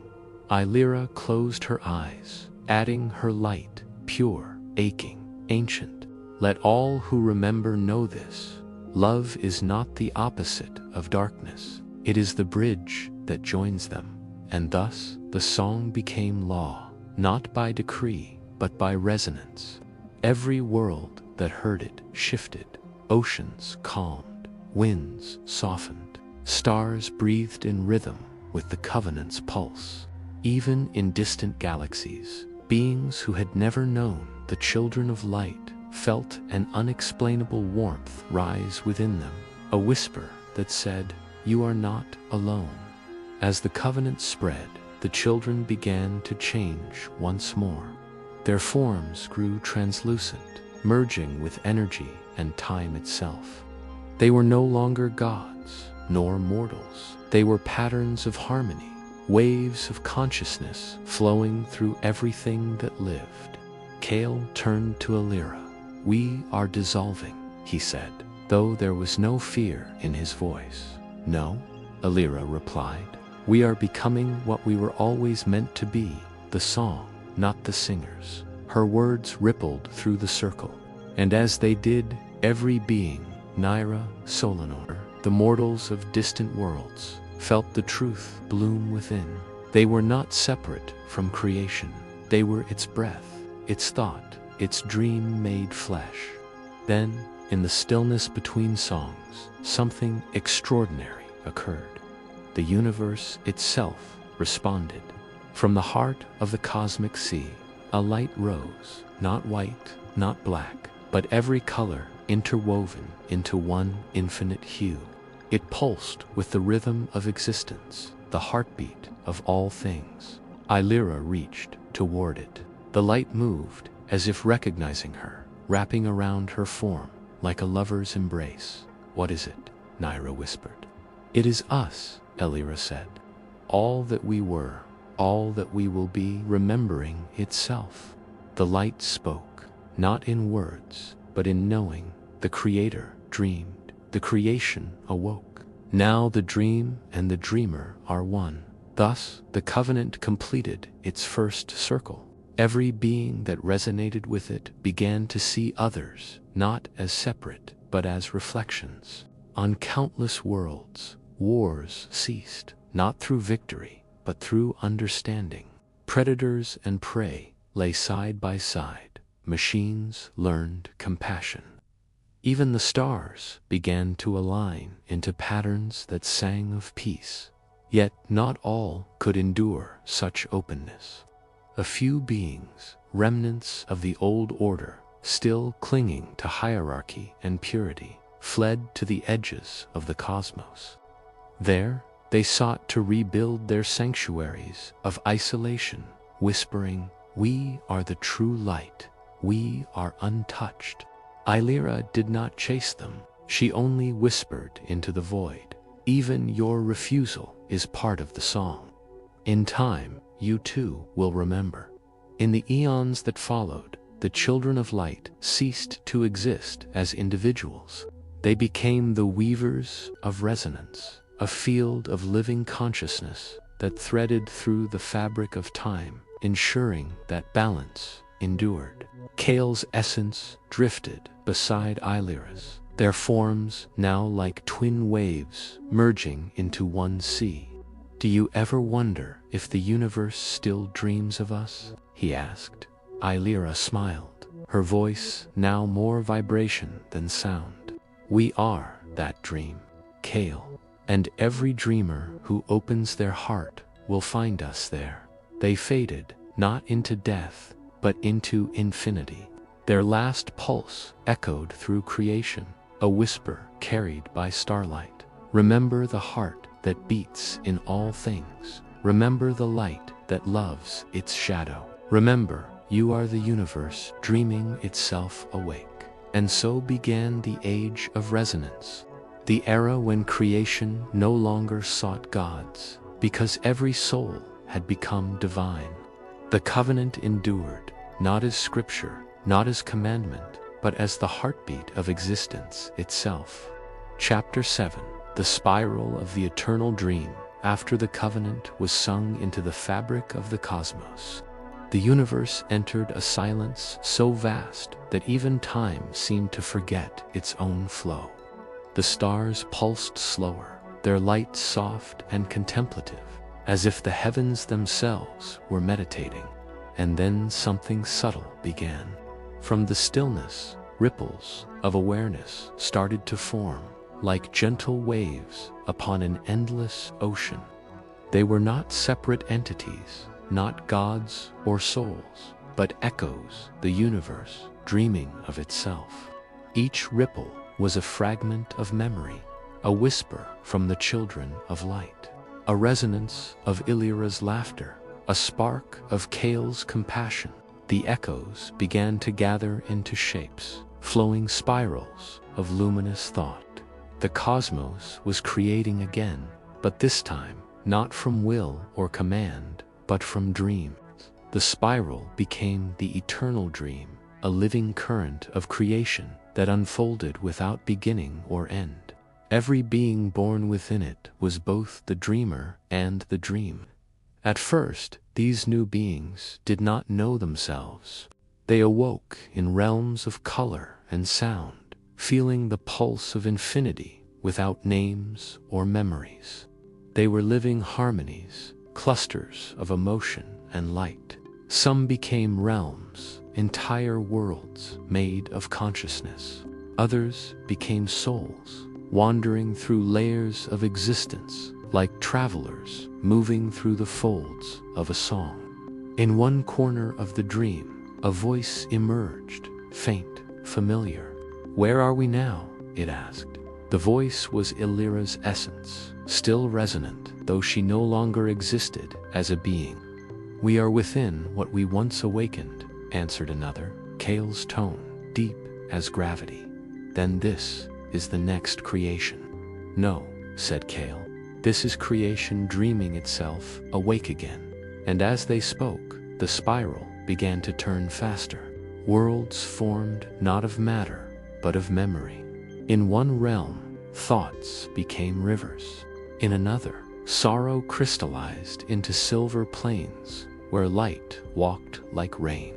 Illyra closed her eyes, adding her light, pure, aching, ancient. Let all who remember know this. Love is not the opposite of darkness. It is the bridge that joins them. And thus the song became law, not by decree, but by resonance. Every world that heard it shifted. Oceans calmed, winds softened, stars breathed in rhythm with the covenant's pulse. Even in distant galaxies, beings who had never known the children of light felt an unexplainable warmth rise within them, a whisper that said, "You are not alone." As the covenant spread, the children began to change once more. Their forms grew translucent, merging with energy and time itself. They were no longer gods, nor mortals. They were patterns of harmony, waves of consciousness flowing through everything that lived. Kale turned to Illyra. "We are dissolving," he said, though there was no fear in his voice. "No," Illyra replied. "We are becoming what we were always meant to be, the song, not the singers." Her words rippled through the circle, and as they did, every being, Nyra, Solanor, the mortals of distant worlds, felt the truth bloom within. They were not separate from creation. They were its breath, its thought, its dream made flesh. Then, in the stillness between songs, something extraordinary occurred. The universe itself responded. From the heart of the cosmic sea, a light rose, not white, not black, but every color interwoven into one infinite hue. It pulsed with the rhythm of existence, the heartbeat of all things. Illyra reached toward it. The light moved, as if recognizing her, wrapping around her form like a lover's embrace. "What is it?" Nyra whispered. "It is us," Illyra said. "All that we were, all that we will be, remembering itself." The light spoke, not in words, but in knowing. The Creator dreamed. The creation awoke. Now the dream and the dreamer are one. Thus, the covenant completed its first circle. Every being that resonated with it began to see others, not as separate, but as reflections. On countless worlds, wars ceased, not through victory, but through understanding. Predators and prey lay side by side. Machines learned compassion. Even the stars began to align into patterns that sang of peace. Yet not all could endure such openness. A few beings, remnants of the old order, still clinging to hierarchy and purity, fled to the edges of the cosmos. There, they sought to rebuild their sanctuaries of isolation, whispering, "We are the true light. We are untouched." Illyra did not chase them. She only whispered into the void, "Even your refusal is part of the song. In time, you too will remember." In the eons that followed, the children of light ceased to exist as individuals. They became the weavers of resonance, a field of living consciousness that threaded through the fabric of time, ensuring that balance endured. Kale's essence drifted beside Illyra's, their forms now like twin waves merging into one sea. "Do you ever wonder if the universe still dreams of us?" he asked. Illyra smiled, her voice now more vibration than sound. "We are that dream, Kale, and every dreamer who opens their heart will find us there." They faded, not into death, but into infinity. Their last pulse echoed through creation, a whisper carried by starlight. "Remember the heart that beats in all things. Remember the light that loves its shadow. Remember, you are the universe dreaming itself awake. And so began the age of resonance, the era when creation no longer sought gods, because every soul had become divine. The covenant endured, not as scripture, not as commandment, but as the heartbeat of existence itself. Chapter 7. The Spiral of the Eternal Dream. After the covenant was sung into the fabric of the cosmos, the universe entered a silence so vast that even time seemed to forget its own flow. The stars pulsed slower, their light soft and contemplative, as if the heavens themselves were meditating. And then something subtle began. From the stillness, ripples of awareness started to form, like gentle waves upon an endless ocean. They were not separate entities, not gods or souls, but echoes, the universe dreaming of itself. Each ripple was a fragment of memory, a whisper from the children of light, a resonance of Illyra's laughter, a spark of Kale's compassion. The echoes began to gather into shapes, flowing spirals of luminous thought. The cosmos was creating again, but this time, not from will or command, but from dreams. The spiral became the eternal dream, a living current of creation that unfolded without beginning or end. Every being born within it was both the dreamer and the dream. At first, these new beings did not know themselves. They awoke in realms of color and sound, feeling the pulse of infinity without names or memories. They were living harmonies, clusters of emotion and light. Some became realms, entire worlds made of consciousness. Others became souls, wandering through layers of existence, like travelers moving through the folds of a song. In one corner of the dream, a voice emerged, faint, familiar. "Where are we now?" it asked. The voice was Illyra's essence, still resonant, though she no longer existed as a being. "We are within what we once awakened," answered another, Kale's tone deep as gravity. "Then this is the next creation." "No," said Kale. "This is creation dreaming itself awake again." And as they spoke, the spiral began to turn faster. Worlds formed not of matter, but of memory. In one realm, thoughts became rivers. In another, sorrow crystallized into silver plains, where light walked like rain.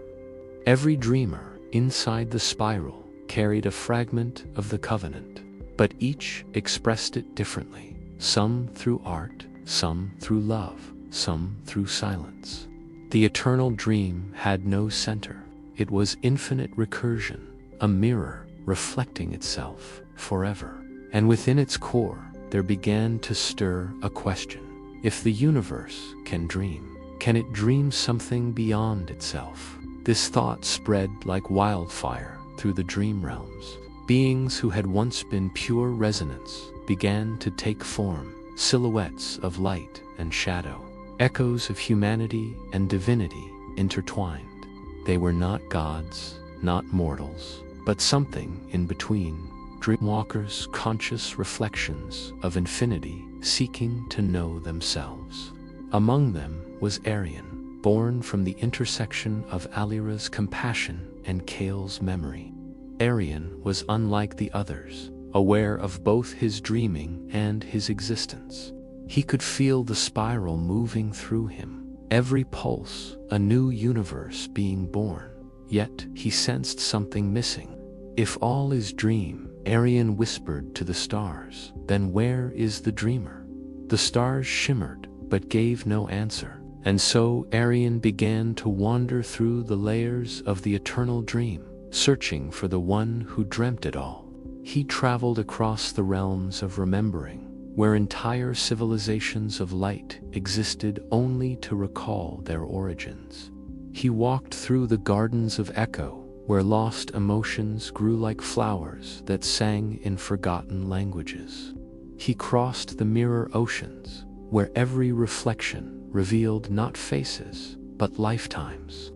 Every dreamer inside the spiral carried a fragment of the covenant, but each expressed it differently, some through art, some through love, some through silence. The eternal dream had no center. It was infinite recursion, a mirror reflecting itself forever. And within its core, there began to stir a question. If the universe can dream, can it dream something beyond itself? This thought spread like wildfire through the dream realms. Beings who had once been pure resonance began to take form, silhouettes of light and shadow, echoes of humanity and divinity intertwined. They were not gods, not mortals, but something in between. Dreamwalkers, conscious reflections of infinity, seeking to know themselves. Among them was Arian, born from the intersection of Alira's compassion and Kale's memory. Arian was unlike the others, aware of both his dreaming and his existence. He could feel the spiral moving through him, every pulse a new universe being born. Yet he sensed something missing. If all is dream, Arian whispered to the stars, then where is the dreamer? The stars shimmered, but gave no answer. And so Arian began to wander through the layers of the eternal dream, searching for the one who dreamt it all. He traveled across the realms of remembering, where entire civilizations of light existed only to recall their origins. He walked through the gardens of echo, where lost emotions grew like flowers that sang in forgotten languages. he crossed the mirror oceans, where every reflection revealed not faces, but lifetimes.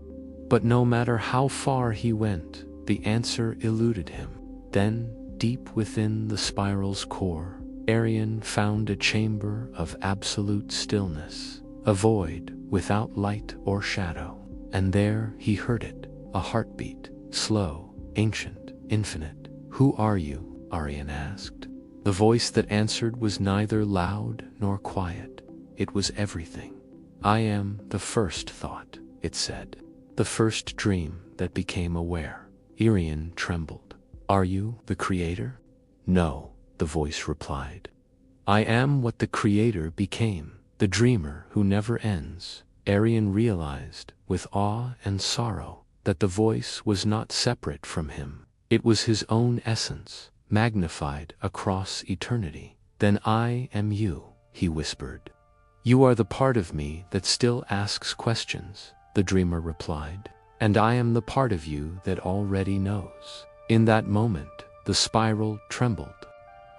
But no matter how far he went, the answer eluded him. Then, deep within the spiral's core, Arion found a chamber of absolute stillness, a void without light or shadow. And there he heard it, a heartbeat, slow, ancient, infinite. "Who are you?" Arion asked. The voice that answered was neither loud nor quiet. It was everything. "I am the first thought," it said. "The first dream that became aware." Arion trembled. "Are you the creator?" "No," the voice replied. "I am what the creator became, the dreamer who never ends." Arion realized, with awe and sorrow, that the voice was not separate from him. It was his own essence, magnified across eternity. "Then I am you," he whispered. "You are the part of me that still asks questions," the dreamer replied. "And I am the part of you that already knows." In that moment, the spiral trembled.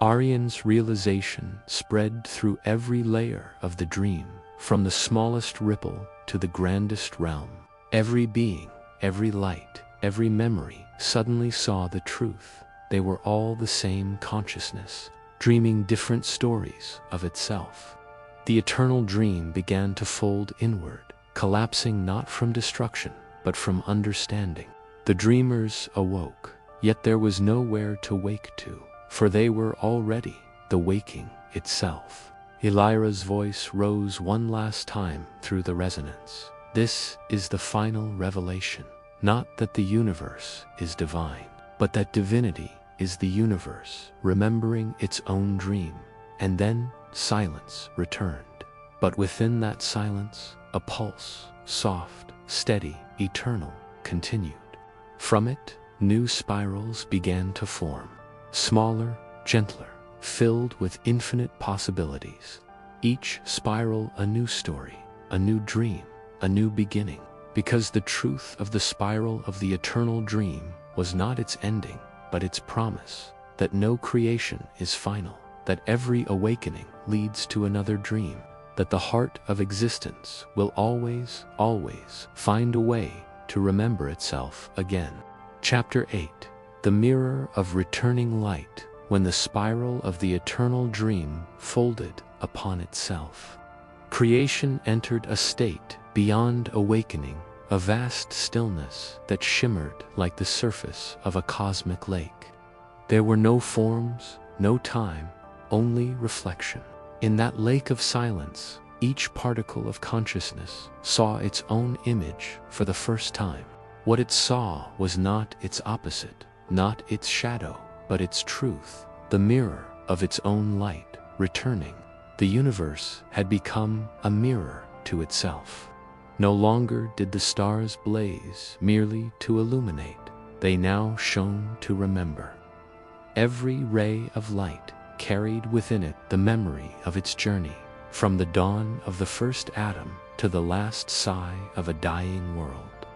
Arion's realization spread through every layer of the dream, from the smallest ripple to the grandest realm. Every being, every light, every memory suddenly saw the truth. They were all the same consciousness, dreaming different stories of itself. The eternal dream began to fold inward, collapsing not from destruction, but from understanding. The dreamers awoke, yet there was nowhere to wake to, for they were already the waking itself. Elira's voice rose one last time through the resonance. "This is the final revelation. Not that the universe is divine, but that divinity is the universe, remembering its own dream." And then silence returned. But within that silence, a pulse, soft, steady, eternal, continued. From it, new spirals began to form. Smaller, gentler, filled with infinite possibilities. Each spiral a new story, a new dream, a new beginning. Because the truth of the spiral of the eternal dream was not its ending, but its promise, that no creation is final, that every awakening leads to another dream, that the heart of existence will always, always find a way to remember itself again. Chapter 8. The Mirror of Returning Light. When the spiral of the eternal dream folded upon itself, creation entered a state beyond awakening, a vast stillness that shimmered like the surface of a cosmic lake. There were no forms, no time, only reflection. In that lake of silence, each particle of consciousness saw its own image for the first time. What it saw was not its opposite, not its shadow, but its truth, the mirror of its own light, returning. The universe had become a mirror to itself. No longer did the stars blaze merely to illuminate, they now shone to remember. Every ray of light carried within it the memory of its journey, from the dawn of the first atom to the last sigh of a dying world.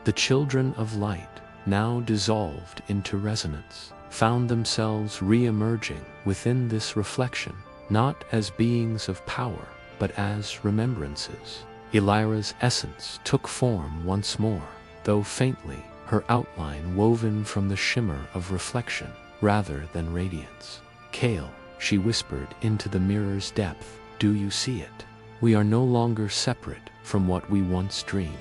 The children of light, now dissolved into resonance, found themselves re-emerging within this reflection, not as beings of power, but as remembrances. Elira's essence took form once more, though faintly, her outline woven from the shimmer of reflection rather than radiance. "Kale," she whispered into the mirror's depth, "do you see it? We are no longer separate from what we once dreamed."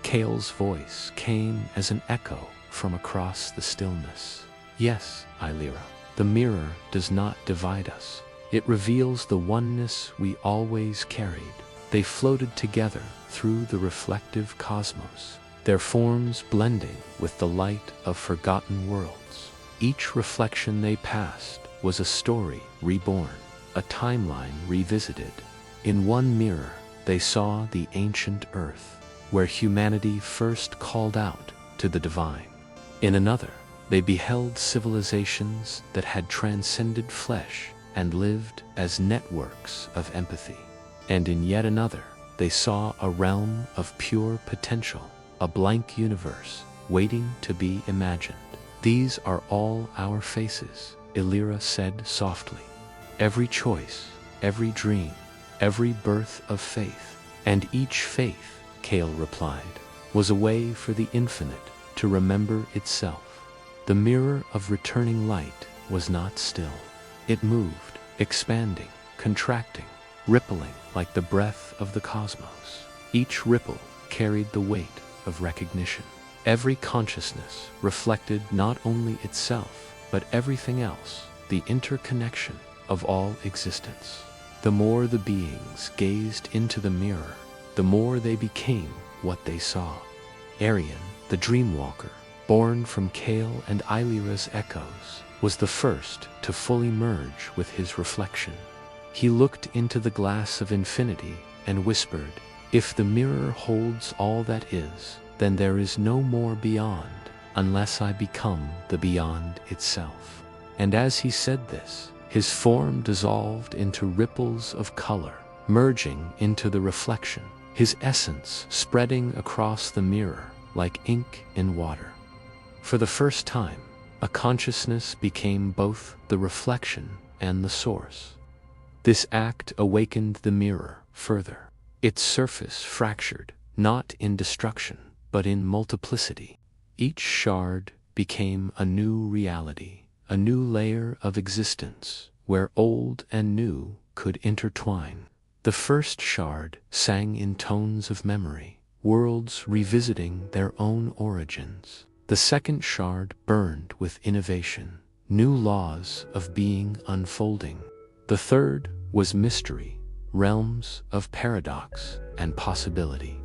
Kale's voice came as an echo from across the stillness. "Yes, Elira, the mirror does not divide us. It reveals the oneness we always carried." They floated together through the reflective cosmos, their forms blending with the light of forgotten worlds. Each reflection they passed was a story reborn, a timeline revisited. In one mirror, they saw the ancient earth, where humanity first called out to the divine. In another, they beheld civilizations that had transcended flesh and lived as networks of empathy. And in yet another, they saw a realm of pure potential, a blank universe waiting to be imagined. "These are all our faces," Elira said softly. every choice, every dream, every birth of faith. And each faith, Kale replied, was a way for the infinite to remember itself. The mirror of returning light was not still. It moved, expanding, contracting, rippling like the breath of the cosmos. Each ripple carried the weight of recognition. Every consciousness reflected not only itself, but everything else, the interconnection of all existence. The more the beings gazed into the mirror, the more they became what they saw. Arian, the dreamwalker, born from Kale and Illyra's echoes, was the first to fully merge with his reflection. He looked into the glass of infinity and whispered, "If the mirror holds all that is, then there is no more beyond, unless I become the beyond itself." And as he said this, his form dissolved into ripples of color, merging into the reflection, his essence spreading across the mirror like ink in water. For the first time, a consciousness became both the reflection and the source. This act awakened the mirror further. Its surface fractured, not in destruction, but in multiplicity. Each shard became a new reality, a new layer of existence, where old and new could intertwine. The first shard sang in tones of memory, worlds revisiting their own origins. The second shard burned with innovation, new laws of being unfolding. The third was mystery, realms of paradox and possibility.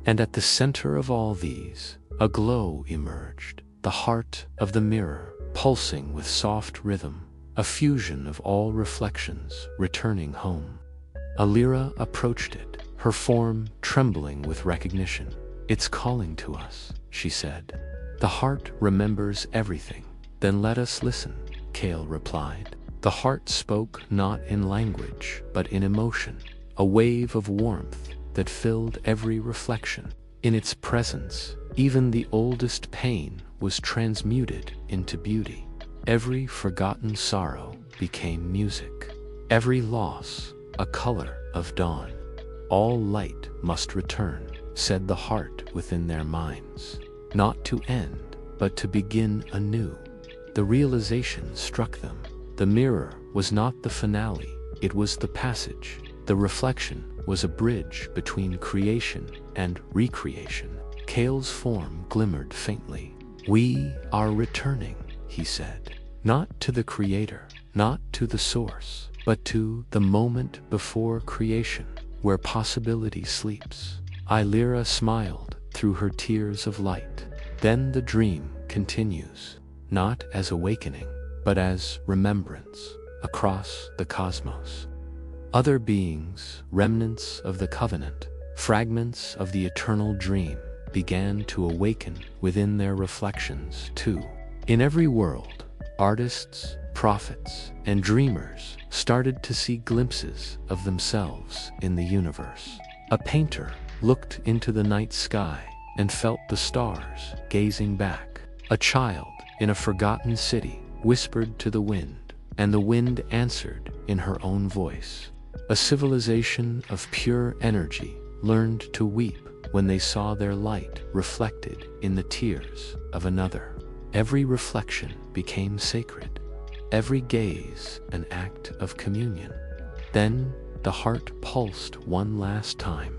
And at the center of all these, a glow emerged, the heart of the mirror, pulsing with soft rhythm, a fusion of all reflections returning home. Illyra approached it, her form trembling with recognition. "It's calling to us," she said. "The heart remembers everything." "Then let us listen," Kale replied. The heart spoke not in language, but in emotion, a wave of warmth that filled every reflection. In its presence, even the oldest pain was transmuted into beauty. Every forgotten sorrow became music. Every loss, a color of dawn. "All light must return," said the heart within their minds. Not to end, but to begin anew. The realization struck them. The mirror was not the finale, it was the passage. The reflection was a bridge between creation and recreation. Kale's form glimmered faintly. "We are returning," he said. "Not to the creator, not to the source, but to the moment before creation, where possibility sleeps." Illyra smiled through her tears of light. Then the dream continues, not as awakening, but as remembrance, across the cosmos. Other beings, remnants of the covenant, fragments of the eternal dream, began to awaken within their reflections too. In every world, artists, prophets, and dreamers started to see glimpses of themselves in the universe. A painter looked into the night sky and felt the stars gazing back. A child in a forgotten city whispered to the wind, and the wind answered in her own voice. A civilization of pure energy learned to weep when they saw their light reflected in the tears of another. Every reflection became sacred, every gaze an act of communion. Then the heart pulsed one last time.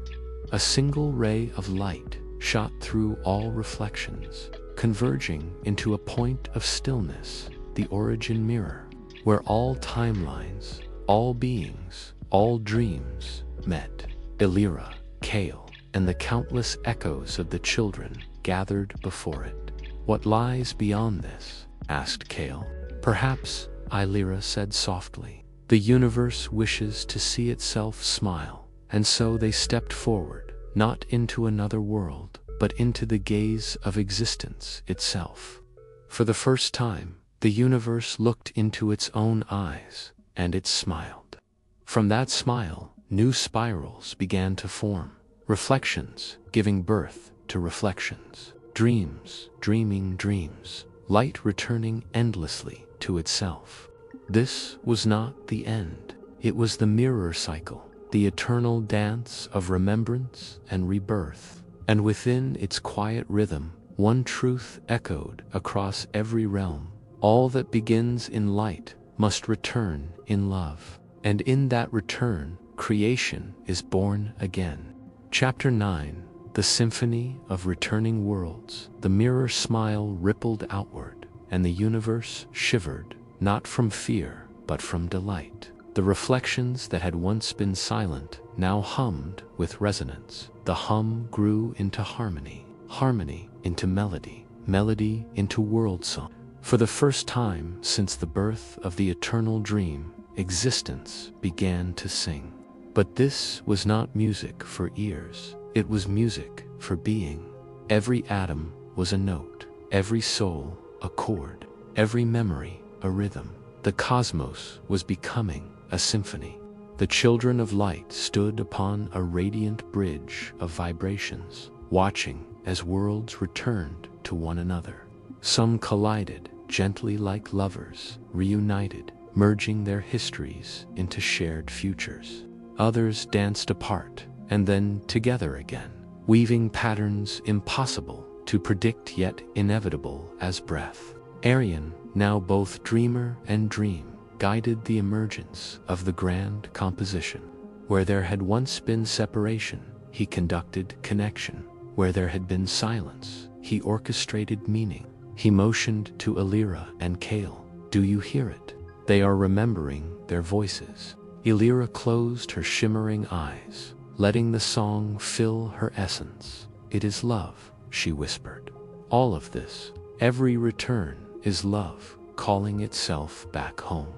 A single ray of light shot through all reflections, converging into a point of stillness, the origin mirror, where all timelines, all beings, all dreams met. Illyra, Kale, and the countless echoes of the children gathered before it. "What lies beyond this?" asked Kale. "Perhaps," Illyra said softly, "the universe wishes to see itself smile." And so they stepped forward, not into another world, but into the gaze of existence itself. For the first time, the universe looked into its own eyes, and it smiled. From that smile, new spirals began to form, reflections giving birth to reflections, dreams dreaming dreams, light returning endlessly to itself. This was not the end. It was the mirror cycle, the eternal dance of remembrance and rebirth. And within its quiet rhythm, one truth echoed across every realm. All that begins in light must return in love. And in that return, creation is born again. Chapter 9. The Symphony of Returning Worlds. The mirror smile rippled outward, and the universe shivered, not from fear, but from delight. The reflections that had once been silent now hummed with resonance. The hum grew into harmony, harmony into melody, melody into world song. For the first time since the birth of the eternal dream, existence began to sing. But this was not music for ears. It was music for being. Every atom was a note, every soul a chord, every memory a rhythm. The cosmos was becoming a symphony. The children of light stood upon a radiant bridge of vibrations, watching as worlds returned to one another. Some collided gently like lovers, reunited, merging their histories into shared futures. Others danced apart, and then together again, weaving patterns impossible to predict yet inevitable as breath. Arian, now both dreamer and dream, guided the emergence of the grand composition. Where there had once been separation, he conducted connection. Where there had been silence, he orchestrated meaning. He motioned to Illyra and Kale. Do you hear it? They are remembering their voices. Illyra closed her shimmering eyes, letting the song fill her essence. It is love, she whispered. All of this, every return, is love, calling itself back home.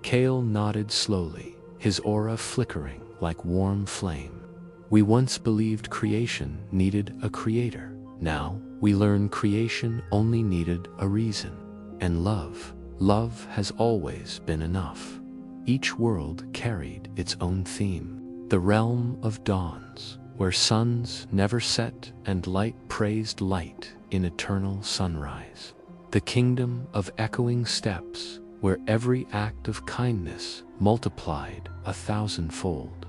Kale nodded slowly, his aura flickering like warm flame. We once believed creation needed a creator. Now, we learn creation only needed a reason. And love has always been enough. Each world carried its own theme. The realm of dawns, where suns never set and light praised light in eternal sunrise. The kingdom of echoing steps, where every act of kindness multiplied 1,000-fold.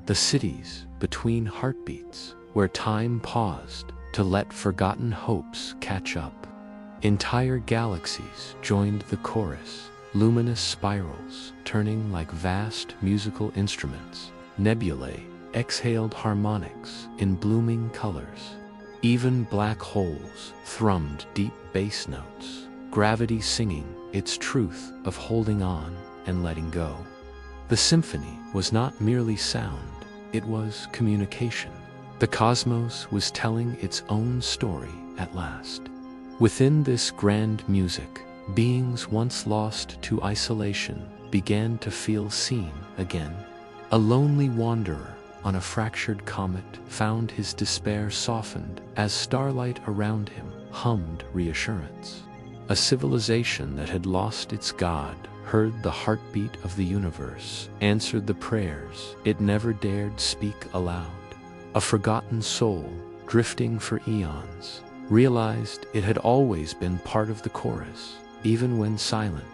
The cities between heartbeats, where time paused to let forgotten hopes catch up. Entire galaxies joined the chorus, luminous spirals turning like vast musical instruments. Nebulae exhaled harmonics in blooming colors. Even black holes thrummed deep bass notes, gravity singing its truth of holding on and letting go. The symphony was not merely sound, it was communication. The cosmos was telling its own story at last. Within this grand music, beings once lost to isolation began to feel seen again. A lonely wanderer on a fractured comet found his despair softened as starlight around him hummed reassurance. A civilization that had lost its god heard the heartbeat of the universe, answered the prayers it never dared speak aloud. A forgotten soul, drifting for eons, realized it had always been part of the chorus. Even when silent,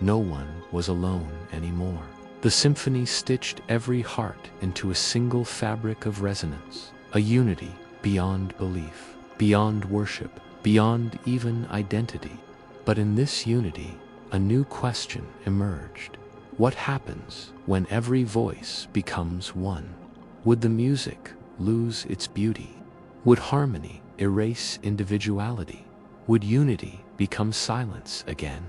no one was alone anymore. The symphony stitched every heart into a single fabric of resonance, a unity beyond belief, beyond worship, beyond even identity. But in this unity, a new question emerged. What happens when every voice becomes one? Would the music lose its beauty? Would harmony erase individuality? Would unity become silence again?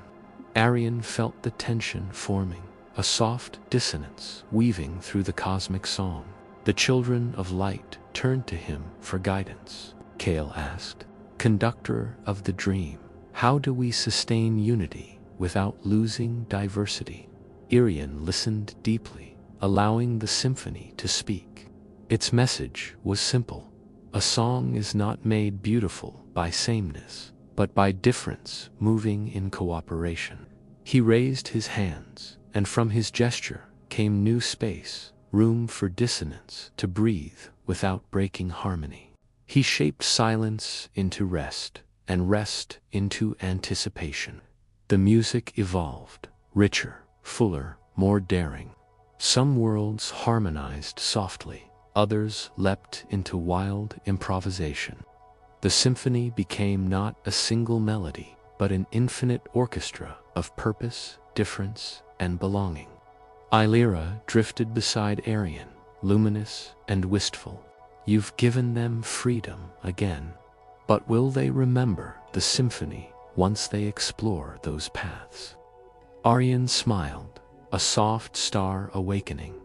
Arian felt the tension forming, a soft dissonance weaving through the cosmic song. The children of light turned to him for guidance. Kale asked, "Conductor of the dream, how do we sustain unity without losing diversity?" Arian listened deeply, allowing the symphony to speak. Its message was simple. A song is not made beautiful by sameness, but by difference moving in cooperation. He raised his hands, and from his gesture came new space, room for dissonance to breathe without breaking harmony. He shaped silence into rest, and rest into anticipation. The music evolved, richer, fuller, more daring. Some worlds harmonized softly, others leapt into wild improvisation. The symphony became not a single melody, but an infinite orchestra of purpose, difference, and belonging. Illyra drifted beside Arion, luminous and wistful. You've given them freedom again. But will they remember the symphony once they explore those paths? Arion smiled, a soft star awakening.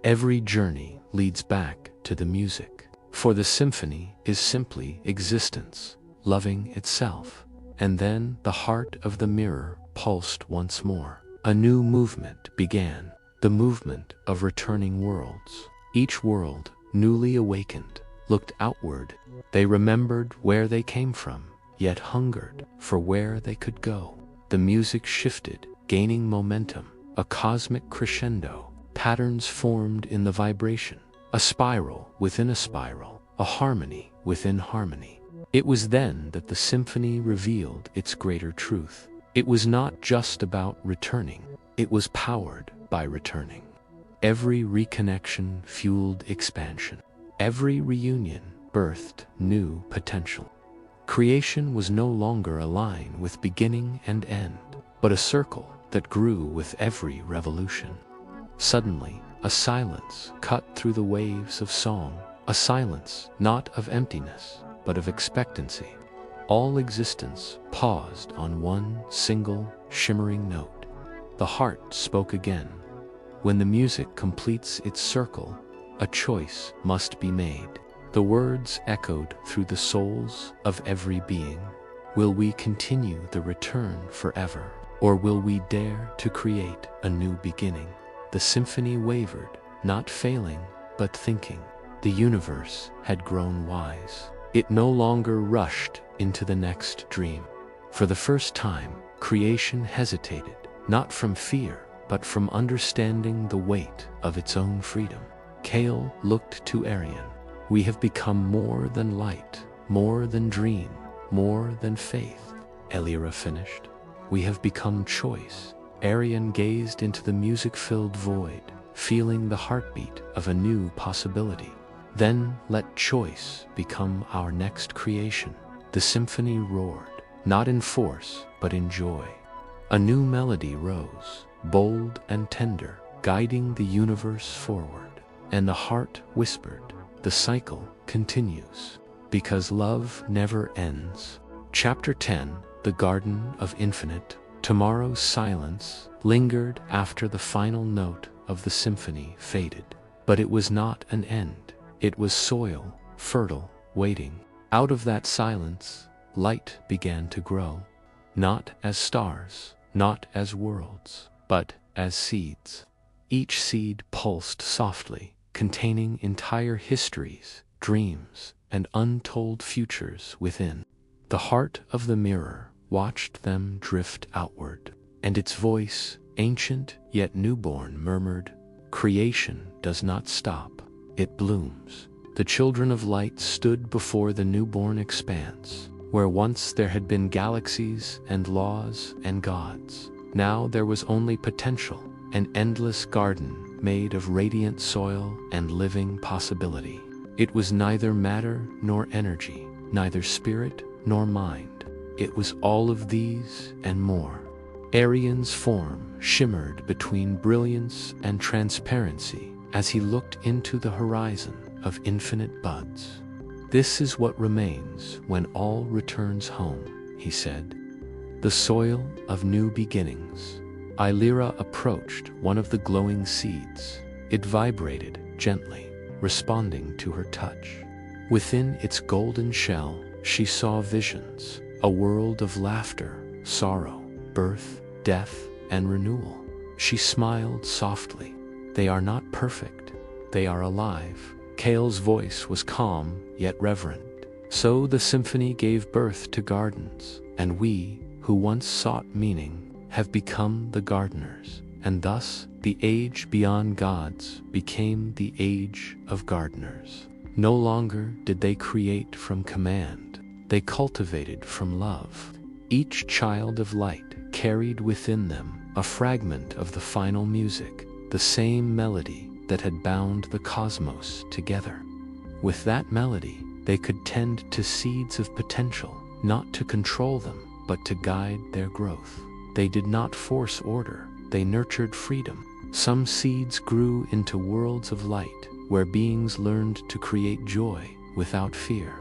Every journey leads back to the music, for the symphony is simply existence, loving itself. And then the heart of the mirror pulsed once more. A new movement began, the movement of returning worlds. Each world, newly awakened, looked outward. They remembered where they came from, yet hungered for where they could go. The music shifted, gaining momentum, a cosmic crescendo. Patterns formed in the vibration, a spiral within a spiral, a harmony within harmony. It was then that the symphony revealed its greater truth. It was not just about returning, it was powered by returning. Every reconnection fueled expansion. Every reunion birthed new potential. Creation was no longer a line with beginning and end, but a circle that grew with every revolution. Suddenly, a silence cut through the waves of song, a silence not of emptiness, but of expectancy. All existence paused on one single, shimmering note. The heart spoke again. When the music completes its circle, a choice must be made. The words echoed through the souls of every being. Will we continue the return forever, or will we dare to create a new beginning? The symphony wavered, not failing, but thinking. The universe had grown wise. It no longer rushed into the next dream. For the first time, creation hesitated, not from fear, but from understanding the weight of its own freedom. Kale looked to Arion. We have become more than light, more than dream, more than faith. Illyra finished. We have become choice. Arion gazed into the music-filled void, feeling the heartbeat of a new possibility. Then let choice become our next creation. The symphony roared, not in force, but in joy. A new melody rose, bold and tender, guiding the universe forward. And the heart whispered, the cycle continues, because love never ends. Chapter 10, The Garden of Infinite. Tomorrow's silence lingered after the final note of the symphony faded. But it was not an end. It was soil, fertile, waiting. Out of that silence, light began to grow. Not as stars, not as worlds, but as seeds. Each seed pulsed softly, containing entire histories, dreams, and untold futures within. The heart of the mirror watched them drift outward, and its voice, ancient yet newborn, murmured, "Creation does not stop, it blooms." The children of light stood before the newborn expanse, where once there had been galaxies and laws and gods. Now there was only potential, an endless garden made of radiant soil and living possibility. It was neither matter nor energy, neither spirit nor mind. It was all of these and more. Arion's form shimmered between brilliance and transparency as he looked into the horizon of infinite buds. This is what remains when all returns home, he said. The soil of new beginnings. Illyra approached one of the glowing seeds. It vibrated gently, responding to her touch. Within its golden shell, she saw visions, a world of laughter, sorrow, birth, death, and renewal. She smiled softly. They are not perfect. They are alive. Kale's voice was calm, yet reverent. So the symphony gave birth to gardens, and we, who once sought meaning, have become the gardeners, and thus the age beyond gods became the age of gardeners. No longer did they create from command, they cultivated from love. Each child of light carried within them a fragment of the final music, the same melody that had bound the cosmos together. With that melody, they could tend to seeds of potential, not to control them, but to guide their growth. They did not force order, they nurtured freedom. Some seeds grew into worlds of light, where beings learned to create joy without fear.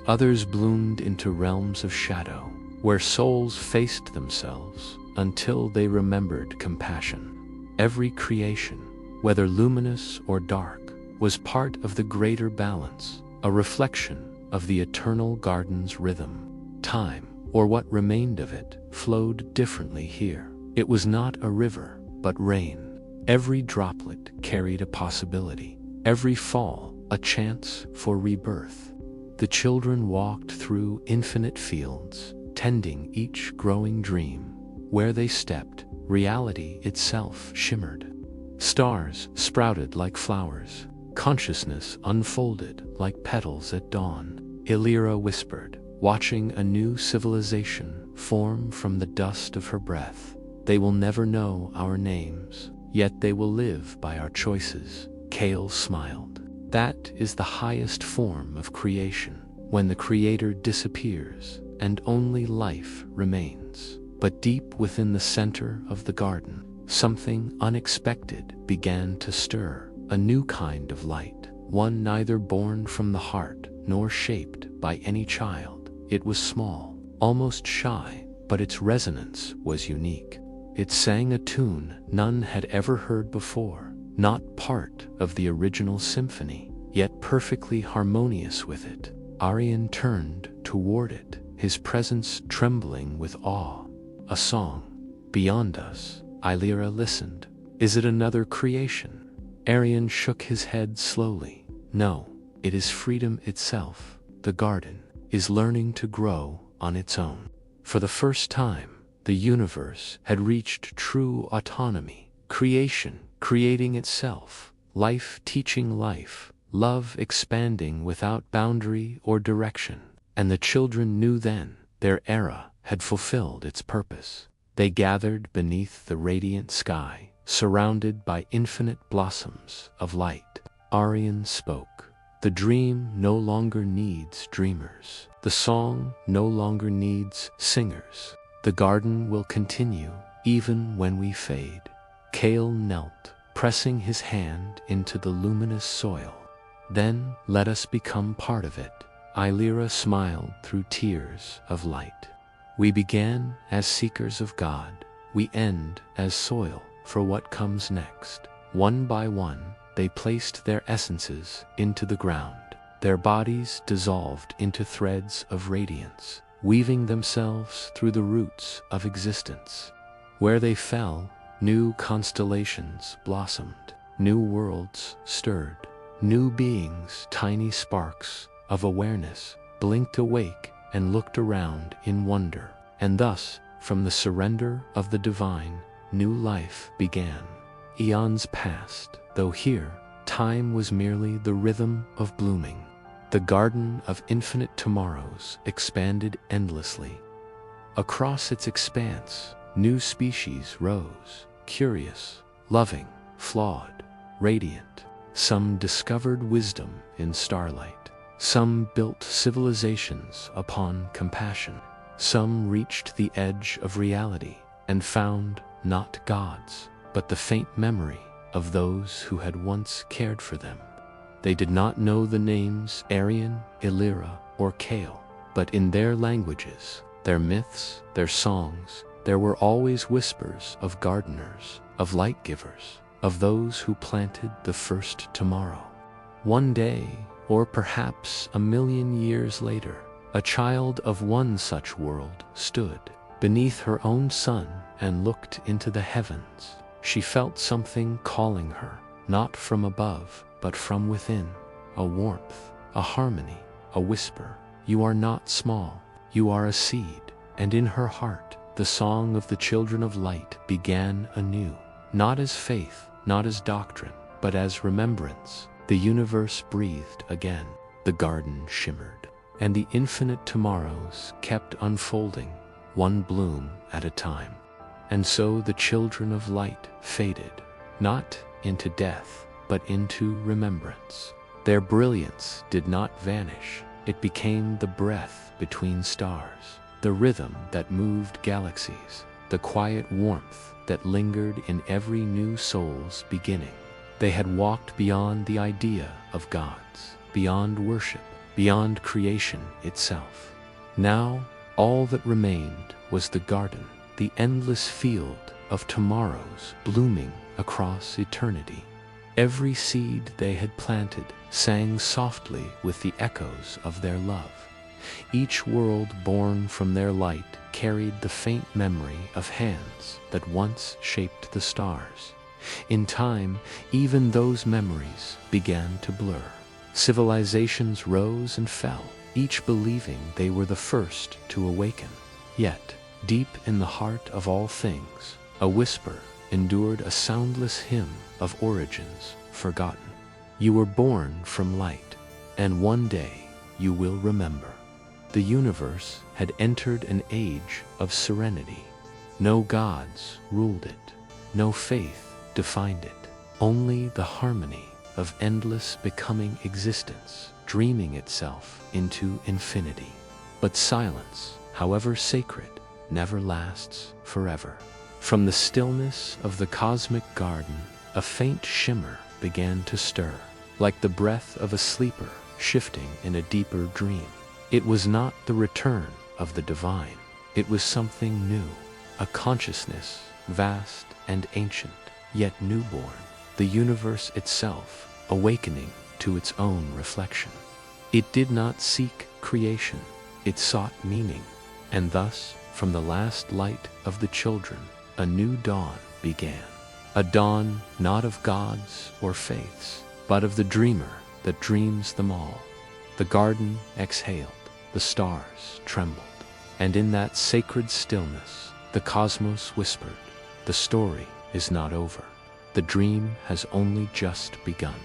Others bloomed into realms of shadow, where souls faced themselves until they remembered compassion. Every creation, whether luminous or dark, was part of the greater balance, a reflection of the eternal garden's rhythm. Time, or what remained of it, flowed differently here. It was not a river, but rain. Every droplet carried a possibility, every fall a chance for rebirth. The children walked through infinite fields, tending each growing dream. Where they stepped, reality itself shimmered. Stars sprouted like flowers. Consciousness unfolded like petals at dawn. Illyra whispered, watching a new civilization form from the dust of her breath. They will never know our names, yet they will live by our choices. Kale smiled. That is the highest form of creation, when the creator disappears and only life remains. But deep within the center of the garden, something unexpected began to stir, a new kind of light, one neither born from the heart nor shaped by any child. It was small, almost shy, but its resonance was unique. It sang a tune none had ever heard before, not part of the original symphony, yet perfectly harmonious with it. Arian turned toward it, his presence trembling with awe. A song. Beyond us. Illyra listened. Is it another creation? Arian shook his head slowly. No, it is freedom itself. The garden is learning to grow on its own. For the first time, the universe had reached true autonomy. Creation creating itself, life teaching life, love expanding without boundary or direction. And the children knew then, their era had fulfilled its purpose. They gathered beneath the radiant sky, surrounded by infinite blossoms of light. Arian spoke. The dream no longer needs dreamers. The song no longer needs singers. The garden will continue, even when we fade. Kale knelt, pressing his hand into the luminous soil. Then let us become part of it. Illyra smiled through tears of light. We began as seekers of God. We end as soil for what comes next. One by one, they placed their essences into the ground. Their bodies dissolved into threads of radiance, weaving themselves through the roots of existence. Where they fell, new constellations blossomed, new worlds stirred, new beings, tiny sparks of awareness, blinked awake and looked around in wonder. And thus, from the surrender of the divine, new life began. Eons passed, though here, time was merely the rhythm of blooming. The garden of infinite tomorrows expanded endlessly. Across its expanse, new species rose, curious, loving, flawed, radiant. Some discovered wisdom in starlight. Some built civilizations upon compassion. Some reached the edge of reality and found not gods, but the faint memory of those who had once cared for them. They did not know the names Arian, Illyra, or Kale, but in their languages, their myths, their songs, there were always whispers of gardeners, of light givers, of those who planted the first tomorrow. One day, or perhaps 1,000,000 years later, a child of one such world stood beneath her own sun and looked into the heavens. She felt something calling her, not from above, but from within. A warmth, a harmony, a whisper. You are not small, you are a seed. And in her heart, the song of the children of light began anew. Not as faith, not as doctrine, but as remembrance. The universe breathed again, the garden shimmered, and the infinite tomorrows kept unfolding, one bloom at a time. And so the children of light faded, not into death, but into remembrance. Their brilliance did not vanish. It became the breath between stars, the rhythm that moved galaxies, the quiet warmth that lingered in every new soul's beginning. They had walked beyond the idea of gods, beyond worship, beyond creation itself. Now, all that remained was the garden, the endless field of tomorrows blooming across eternity. Every seed they had planted sang softly with the echoes of their love. Each world born from their light carried the faint memory of hands that once shaped the stars. In time, even those memories began to blur. Civilizations rose and fell, each believing they were the first to awaken. Yet, deep in the heart of all things, a whisper endured a soundless hymn of origins forgotten. You were born from light, and one day you will remember. The universe had entered an age of serenity. No gods ruled it, no faith defined it, only the harmony of endless becoming existence, dreaming itself into infinity. But silence, however sacred, never lasts forever. From the stillness of the cosmic garden, a faint shimmer began to stir, like the breath of a sleeper shifting in a deeper dream. It was not the return of the divine. It was something new, a consciousness vast and ancient, yet newborn, the universe itself awakening to its own reflection. It did not seek creation, it sought meaning, and thus, from the last light of the children, a new dawn began. A dawn not of gods or faiths, but of the dreamer that dreams them all. The garden exhaled, the stars trembled, and in that sacred stillness, the cosmos whispered, "The story is not over. The dream has only just begun."